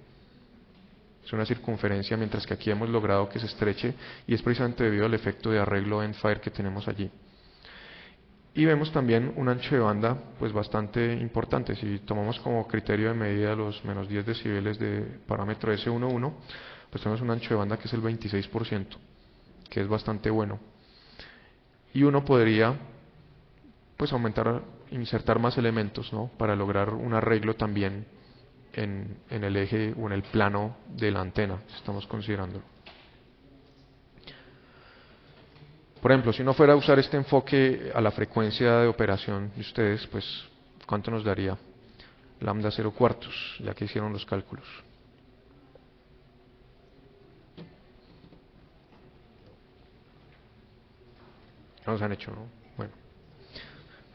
Es una circunferencia, mientras que aquí hemos logrado que se estreche, y es precisamente debido al efecto de arreglo en Fire que tenemos allí. Y vemos también un ancho de banda pues bastante importante. Si tomamos como criterio de medida los menos 10 decibeles de parámetro S11, pues tenemos un ancho de banda que es el 26%, que es bastante bueno. Y uno podría pues insertar más elementos, ¿no? Para lograr un arreglo también en el eje o en el plano de la antena, si estamos considerando. Por ejemplo, si uno fuera a usar este enfoque a la frecuencia de operación de ustedes, pues ¿cuánto nos daría? Lambda 0 cuartos, ya que hicieron los cálculos. No los han hecho, ¿no? Bueno.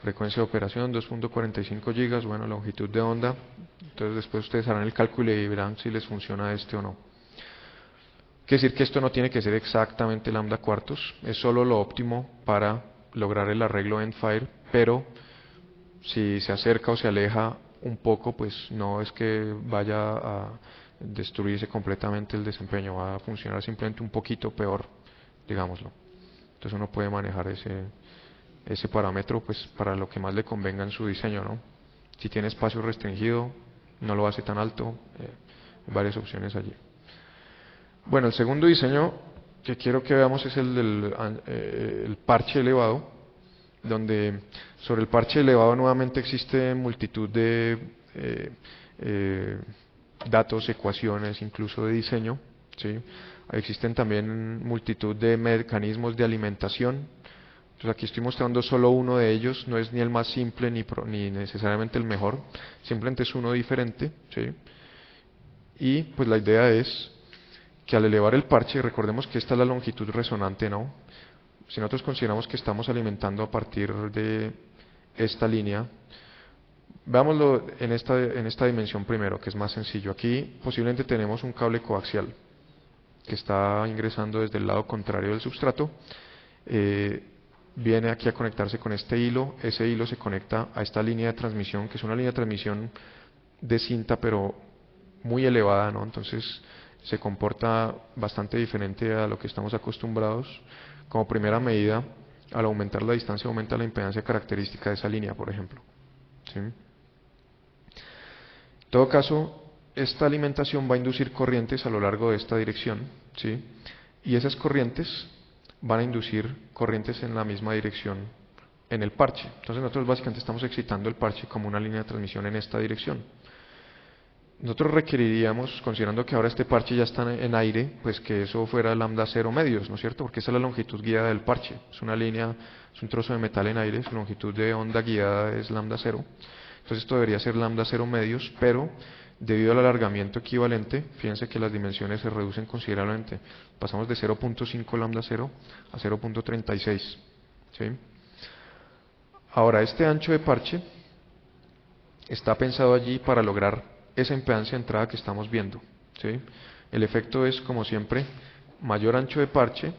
Frecuencia de operación 2.45 gigas, bueno, longitud de onda. Entonces después ustedes harán el cálculo y verán si les funciona este o no. Quiere decir que esto no tiene que ser exactamente lambda cuartos, es solo lo óptimo para lograr el arreglo en Fire, pero si se acerca o se aleja un poco, pues no es que vaya a destruirse completamente el desempeño, va a funcionar simplemente un poquito peor, digámoslo. Entonces uno puede manejar ese parámetro pues para lo que más le convenga en su diseño, ¿no? Si tiene espacio restringido, no lo hace tan alto, varias opciones allí. Bueno, el segundo diseño que quiero que veamos es el del parche elevado, donde sobre el parche elevado nuevamente existe multitud de datos, ecuaciones, incluso de diseño, ¿sí? Existen también multitud de mecanismos de alimentación. Entonces aquí estoy mostrando solo uno de ellos, no es ni el más simple ni necesariamente el mejor, simplemente es uno diferente, ¿sí? Y pues la idea es que al elevar el parche, recordemos que esta es la longitud resonante, ¿no? Si nosotros consideramos que estamos alimentando a partir de esta línea, veámoslo en esta dimensión primero, que es más sencillo. Aquí posiblemente tenemos un cable coaxial que está ingresando desde el lado contrario del substrato, viene aquí a conectarse con este hilo, ese hilo se conecta a esta línea de transmisión, que es una línea de transmisión de cinta pero muy elevada, ¿no? Entonces se comporta bastante diferente a lo que estamos acostumbrados. Como primera medida, al aumentar la distancia aumenta la impedancia característica de esa línea, por ejemplo. ¿Sí? En todo caso, esta alimentación va a inducir corrientes a lo largo de esta dirección, ¿sí? Y esas corrientes van a inducir corrientes en la misma dirección en el parche. Entonces nosotros básicamente estamos excitando el parche como una línea de transmisión en esta dirección. Nosotros requeriríamos, considerando que ahora este parche ya está en aire, pues que eso fuera lambda 0 medios, ¿no es cierto? Porque esa es la longitud guiada del parche. Es una línea, es un trozo de metal en aire, su longitud de onda guiada es lambda 0. Entonces esto debería ser lambda 0 medios, pero debido al alargamiento equivalente, fíjense que las dimensiones se reducen considerablemente. Pasamos de 0.5 lambda 0 a 0.36. ¿Sí? Ahora, este ancho de parche está pensado allí para lograr esa impedancia de entrada que estamos viendo. ¿Sí? El efecto es, como siempre, mayor ancho de parche,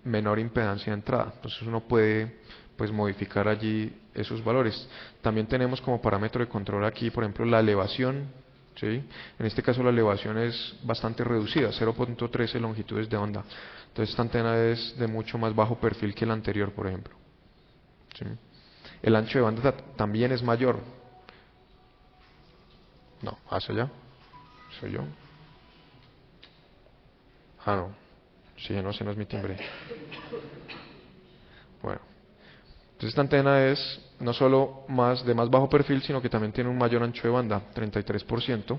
menor impedancia de entrada. Entonces uno puede pues modificar allí esos valores. También tenemos como parámetro de control aquí, por ejemplo, la elevación. ¿Sí? En este caso la elevación es bastante reducida, 0.13 longitudes de onda. Entonces esta antena es de mucho más bajo perfil que la anterior, por ejemplo. ¿Sí? El ancho de banda también es mayor. No, hacia allá. Soy yo. Ah, no. Sí, no, ese no es mi timbre. Bueno. Entonces esta antena es no solo de más bajo perfil, sino que también tiene un mayor ancho de banda, 33%.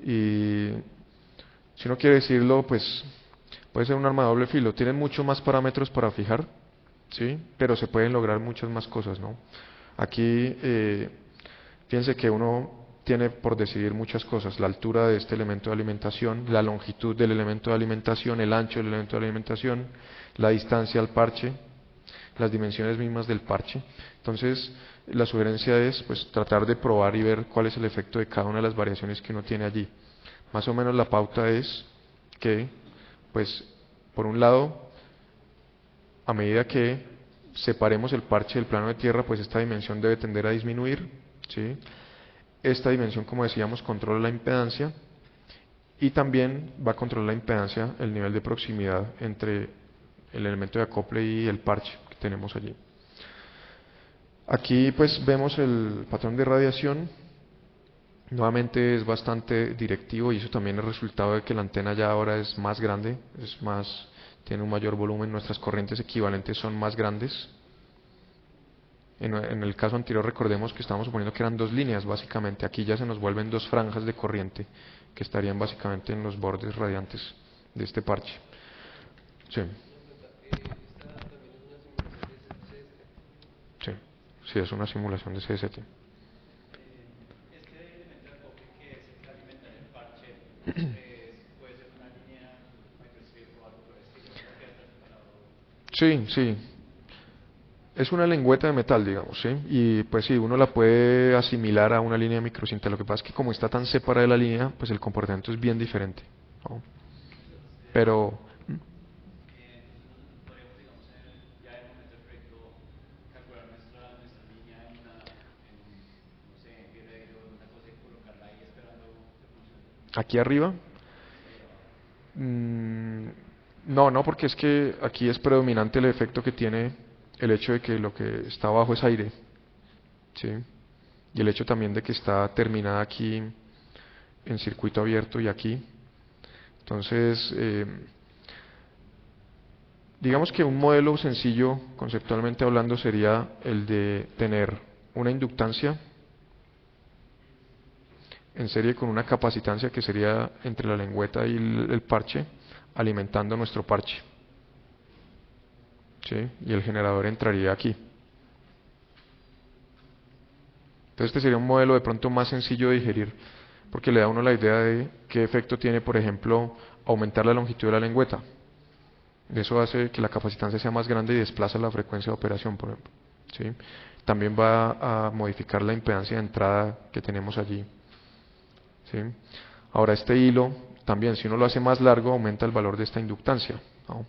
Y si uno quiere decirlo, pues puede ser un arma de doble filo. Tienen muchos más parámetros para fijar, ¿sí? Pero se pueden lograr muchas más cosas, ¿no? Aquí, fíjense que uno tiene por decidir muchas cosas: la altura de este elemento de alimentación, la longitud del elemento de alimentación, el ancho del elemento de alimentación, la distancia al parche, las dimensiones mismas del parche. Entonces, la sugerencia es pues tratar de probar y ver cuál es el efecto de cada una de las variaciones que uno tiene allí. Más o menos la pauta es que, pues, por un lado, a medida que separemos el parche del plano de tierra, pues esta dimensión debe tender a disminuir, ¿sí? Esta dimensión, como decíamos, controla la impedancia y también va a controlar la impedancia, el nivel de proximidad entre el elemento de acople y el parche que tenemos allí. Aquí pues vemos el patrón de radiación. Nuevamente es bastante directivo y eso también es resultado de que la antena ya ahora es más grande, tiene un mayor volumen, nuestras corrientes equivalentes son más grandes. En el caso anterior recordemos que estábamos suponiendo que eran dos líneas básicamente, aquí ya se nos vuelven dos franjas de corriente que estarían básicamente en los bordes radiantes de este parche. Sí. Sí, sí, es una simulación de CST. Este elemento de acople que es el que alimenta el parche puede ser una línea microstrip o algo por el estilo, ¿no? Que está separado. Sí, sí. Es una lengüeta de metal, digamos, ¿sí? Y pues sí, uno la puede asimilar a una línea de microcinta. Lo que pasa es que como está tan separada de la línea, pues el comportamiento es bien diferente, ¿no? Pero Podríamos, digamos, ya en el momento del proyecto, calcular nuestra línea no sé, en piedra de o una cosa y colocarla ahí esperando que funcione. aquí arriba, no, no, porque es que aquí es predominante el efecto que tiene el hecho de que lo que está abajo es aire, ¿sí? Y el hecho también de que está terminada aquí en circuito abierto y aquí. Entonces, digamos que un modelo sencillo, conceptualmente hablando, sería el de tener una inductancia en serie con una capacitancia que sería entre la lengüeta y el parche, alimentando nuestro parche. ¿Sí? Y el generador entraría aquí. Entonces este sería un modelo de pronto más sencillo de digerir, porque le da a uno la idea de qué efecto tiene, por ejemplo, aumentar la longitud de la lengüeta. Eso hace que la capacitancia sea más grande y desplaza la frecuencia de operación, por ejemplo. ¿Sí? También va a modificar la impedancia de entrada que tenemos allí. ¿Sí? Ahora este hilo, también si uno lo hace más largo, aumenta el valor de esta inductancia, ¿no?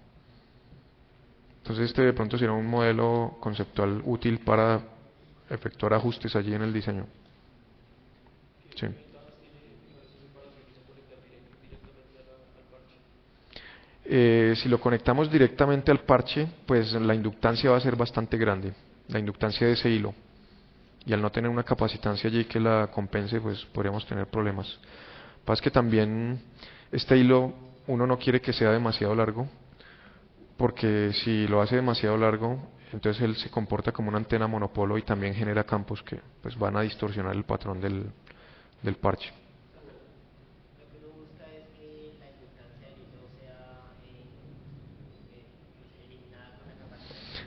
Entonces este de pronto será un modelo conceptual útil para efectuar ajustes allí en el diseño. Sí. Si lo conectamos directamente al parche, pues la inductancia va a ser bastante grande, la inductancia de ese hilo. Y al no tener una capacitancia allí que la compense, pues podríamos tener problemas. Lo que pasa es que también este hilo uno no quiere que sea demasiado largo, porque si lo hace demasiado largo, entonces él se comporta como una antena monopolo y también genera campos que pues van a distorsionar el patrón del parche. Lo que uno busca es que la inductancia del hilo sea eliminada con la capacidad.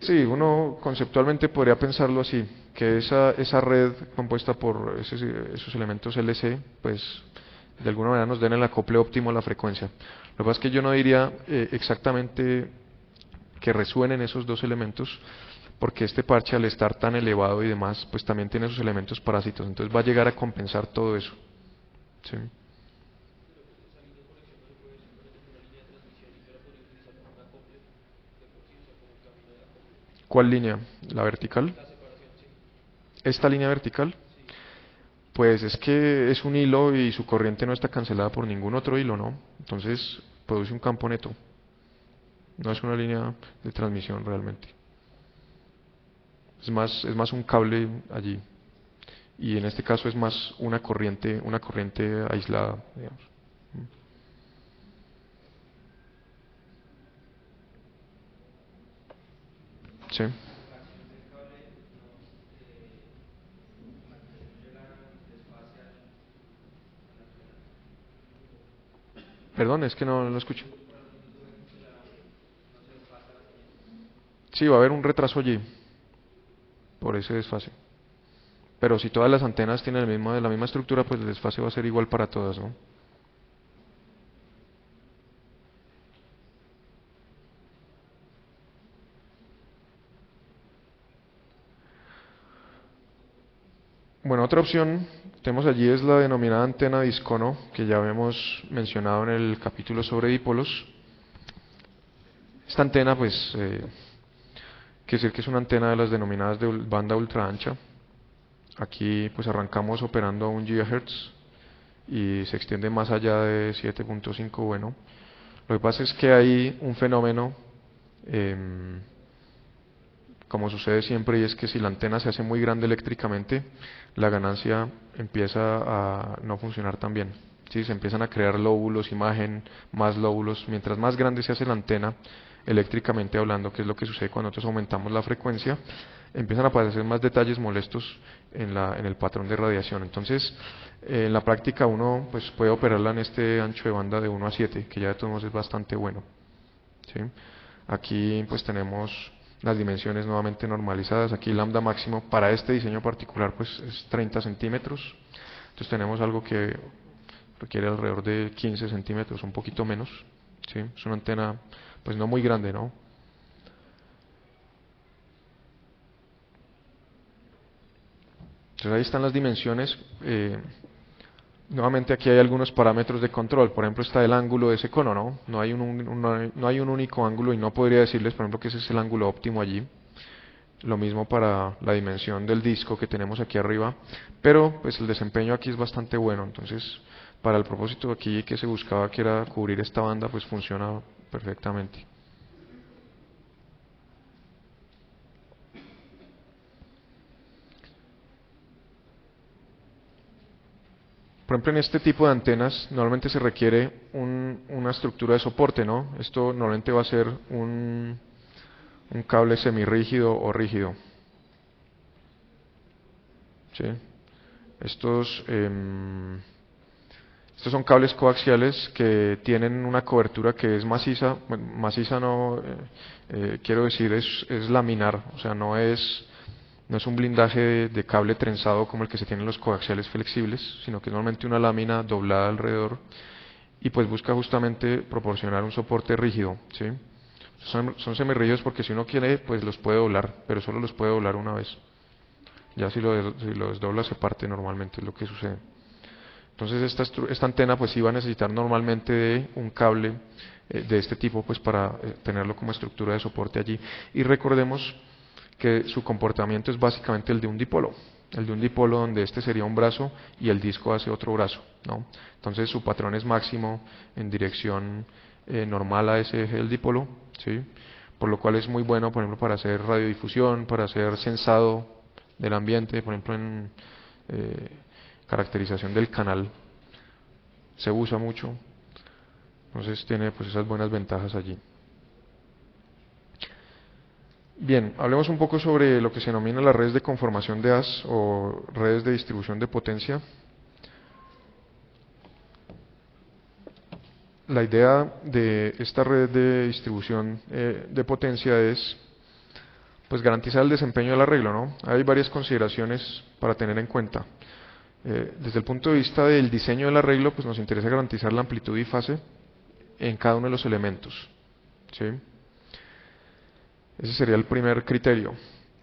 Sí, uno conceptualmente podría pensarlo así, que esa red compuesta por esos elementos LC, pues de alguna manera nos den el acople óptimo a la frecuencia. Lo que pasa es que yo no diría exactamente que resuenen esos dos elementos, porque este parche al estar tan elevado y demás, pues también tiene sus elementos parásitos, entonces va a llegar a compensar todo eso. ¿Sí? ¿Cuál línea? ¿La vertical? ¿Esta línea vertical? Pues es que es un hilo y su corriente no está cancelada por ningún otro hilo, ¿no? Entonces produce un campo neto. No es una línea de transmisión realmente. Es más un cable allí. Y en este caso es más una corriente aislada, digamos. Sí. Perdón, es que no lo escucho. Sí, va a haber un retraso allí por ese desfase. Pero si todas las antenas tienen la misma estructura, pues el desfase va a ser igual para todas, ¿no? Bueno, otra opción que tenemos allí es la denominada antena discono, que ya habíamos mencionado en el capítulo sobre dipolos. Esta antena, pues, quiere decir que es una antena de las denominadas de banda ultra ancha. Aquí, pues, arrancamos operando a 1 GHz y se extiende más allá de 7.5. Bueno, lo que pasa es que hay un fenómeno, como sucede siempre, y es que si la antena se hace muy grande eléctricamente, la ganancia empieza a no funcionar tan bien. ¿Sí? Se empiezan a crear lóbulos, imagen, más lóbulos. Mientras más grande se hace la antena, eléctricamente hablando, que es lo que sucede cuando nosotros aumentamos la frecuencia, empiezan a aparecer más detalles molestos en el patrón de radiación. Entonces, en la práctica uno pues, puede operarla en este ancho de banda de 1 a 7, que ya de todos modos es bastante bueno. ¿Sí? Aquí pues tenemos las dimensiones nuevamente normalizadas. Aquí lambda máximo para este diseño particular pues es 30 centímetros. Entonces tenemos algo que requiere alrededor de 15 centímetros, un poquito menos. ¿Sí? Es una antena pues no muy grande, ¿no? Entonces ahí están las dimensiones. Nuevamente aquí hay algunos parámetros de control. Por ejemplo está el ángulo de ese cono, ¿no? No hay un único ángulo y no podría decirles, por ejemplo, que ese es el ángulo óptimo allí. Lo mismo para la dimensión del disco que tenemos aquí arriba. Pero pues el desempeño aquí es bastante bueno. Entonces para el propósito aquí que se buscaba, que era cubrir esta banda, pues funciona perfectamente. Por ejemplo, en este tipo de antenas normalmente se requiere una estructura de soporte, ¿no? Esto normalmente va a ser un cable semirrígido o rígido. ¿Sí? Estos son cables coaxiales que tienen una cobertura que es maciza. Bueno, maciza no, quiero decir, es laminar, o sea, no es un blindaje de cable trenzado como el que se tiene en los coaxiales flexibles, sino que es normalmente una lámina doblada alrededor y pues busca justamente proporcionar un soporte rígido. ¿Sí? Son semirrígidos porque si uno quiere pues los puede doblar, pero solo los puede doblar una vez. Ya si lo desdobla se parte normalmente, es lo que sucede. Entonces esta antena pues iba a necesitar normalmente de un cable de este tipo pues para tenerlo como estructura de soporte allí. Y recordemos que su comportamiento es básicamente el de un dipolo. el de un dipolo donde este sería un brazo y el disco hace otro brazo, ¿no? Entonces su patrón es máximo en dirección normal a ese eje del dipolo, ¿sí? Por lo cual es muy bueno, por ejemplo, para hacer radiodifusión, para hacer sensado del ambiente, por ejemplo, en caracterización del canal se usa mucho, entonces tiene pues esas buenas ventajas allí. Bien, hablemos un poco sobre lo que se denomina las redes de conformación de haz o redes de distribución de potencia. La idea de esta red de distribución de potencia es pues garantizar el desempeño del arreglo, ¿no? Hay varias consideraciones para tener en cuenta. Desde el punto de vista del diseño del arreglo, pues nos interesa garantizar la amplitud y fase en cada uno de los elementos, ¿sí? Ese sería el primer criterio.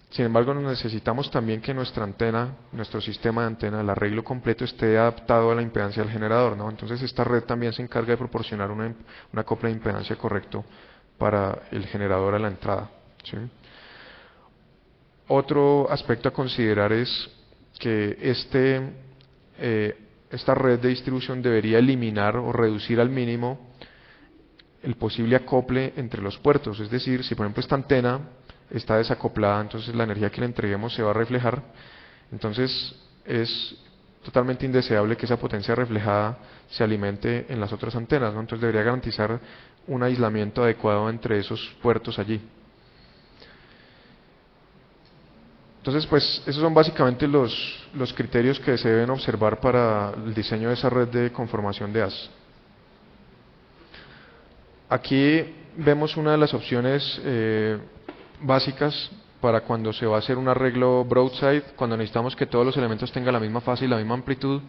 Sin embargo, necesitamos también que nuestra antena, nuestro sistema de antena, el arreglo completo esté adaptado a la impedancia del generador, ¿no? Entonces esta red también se encarga de proporcionar una acople de impedancia correcto para el generador a la entrada, ¿sí? Otro aspecto a considerar es que esta red de distribución debería eliminar o reducir al mínimo el posible acople entre los puertos, es decir, si por ejemplo esta antena está desacoplada, entonces la energía que le entreguemos se va a reflejar, entonces es totalmente indeseable que esa potencia reflejada se alimente en las otras antenas, ¿no? Entonces debería garantizar un aislamiento adecuado entre esos puertos allí. Entonces, pues esos son básicamente los criterios que se deben observar para el diseño de esa red de conformación de haz. Aquí vemos una de las opciones básicas para cuando se va a hacer un arreglo broadside, cuando necesitamos que todos los elementos tengan la misma fase y la misma amplitud,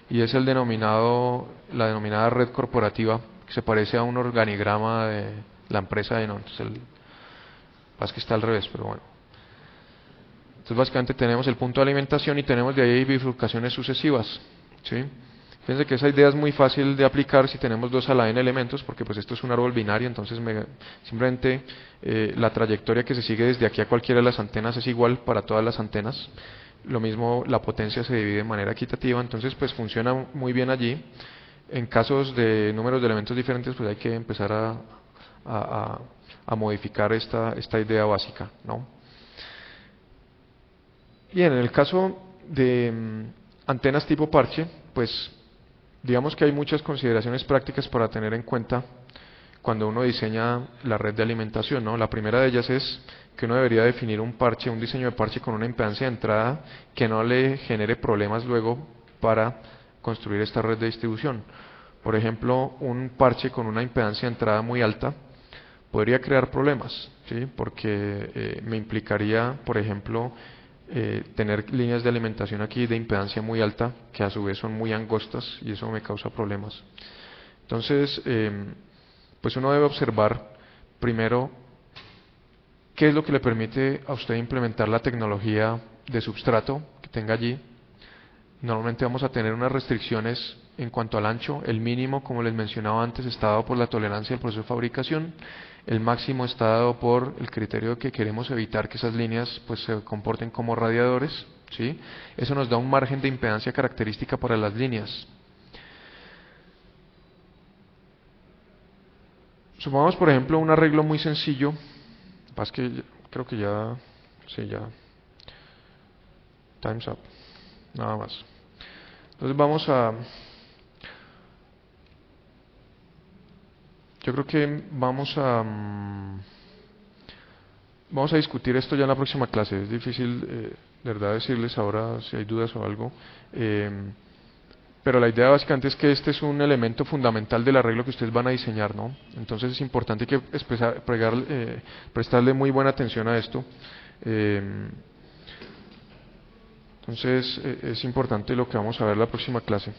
y es la denominada red corporativa, que se parece a un organigrama de la empresa de no, es que está al revés, pero bueno. Entonces básicamente tenemos el punto de alimentación y tenemos de ahí bifurcaciones sucesivas, ¿sí? Fíjense que esa idea es muy fácil de aplicar si tenemos dos a la n elementos, porque pues esto es un árbol binario, entonces simplemente la trayectoria que se sigue desde aquí a cualquiera de las antenas es igual para todas las antenas. Lo mismo, la potencia se divide de manera equitativa, entonces pues funciona muy bien allí. En casos de números de elementos diferentes, pues hay que empezar a modificar esta idea básica, ¿no? Bien, en el caso de antenas tipo parche, pues digamos que hay muchas consideraciones prácticas para tener en cuenta cuando uno diseña la red de alimentación, ¿no? La primera de ellas es que uno debería definir un diseño de parche con una impedancia de entrada que no le genere problemas luego para construir esta red de distribución. Por ejemplo, un parche con una impedancia de entrada muy alta podría crear problemas, ¿sí? Porque me implicaría, por ejemplo, tener líneas de alimentación aquí de impedancia muy alta que a su vez son muy angostas y eso me causa problemas. Entonces, pues uno debe observar primero qué es lo que le permite a usted implementar la tecnología de substrato que tenga allí. Normalmente vamos a tener unas restricciones en cuanto al ancho. El mínimo, como les mencionaba antes, está dado por la tolerancia del proceso de fabricación. El máximo está dado por el criterio de que queremos evitar que esas líneas pues se comporten como radiadores, ¿sí? Eso nos da un margen de impedancia característica para las líneas. Supongamos, por ejemplo, un arreglo muy sencillo. Pasa que creo que ya, sí, ya. Time's up. Nada más. Entonces yo creo que vamos a discutir esto ya en la próxima clase. Es difícil, de verdad, decirles ahora si hay dudas o algo. Pero la idea básicamente es que este es un elemento fundamental del arreglo que ustedes van a diseñar, ¿no? Entonces es importante que prestarle muy buena atención a esto. Entonces es importante lo que vamos a ver la próxima clase.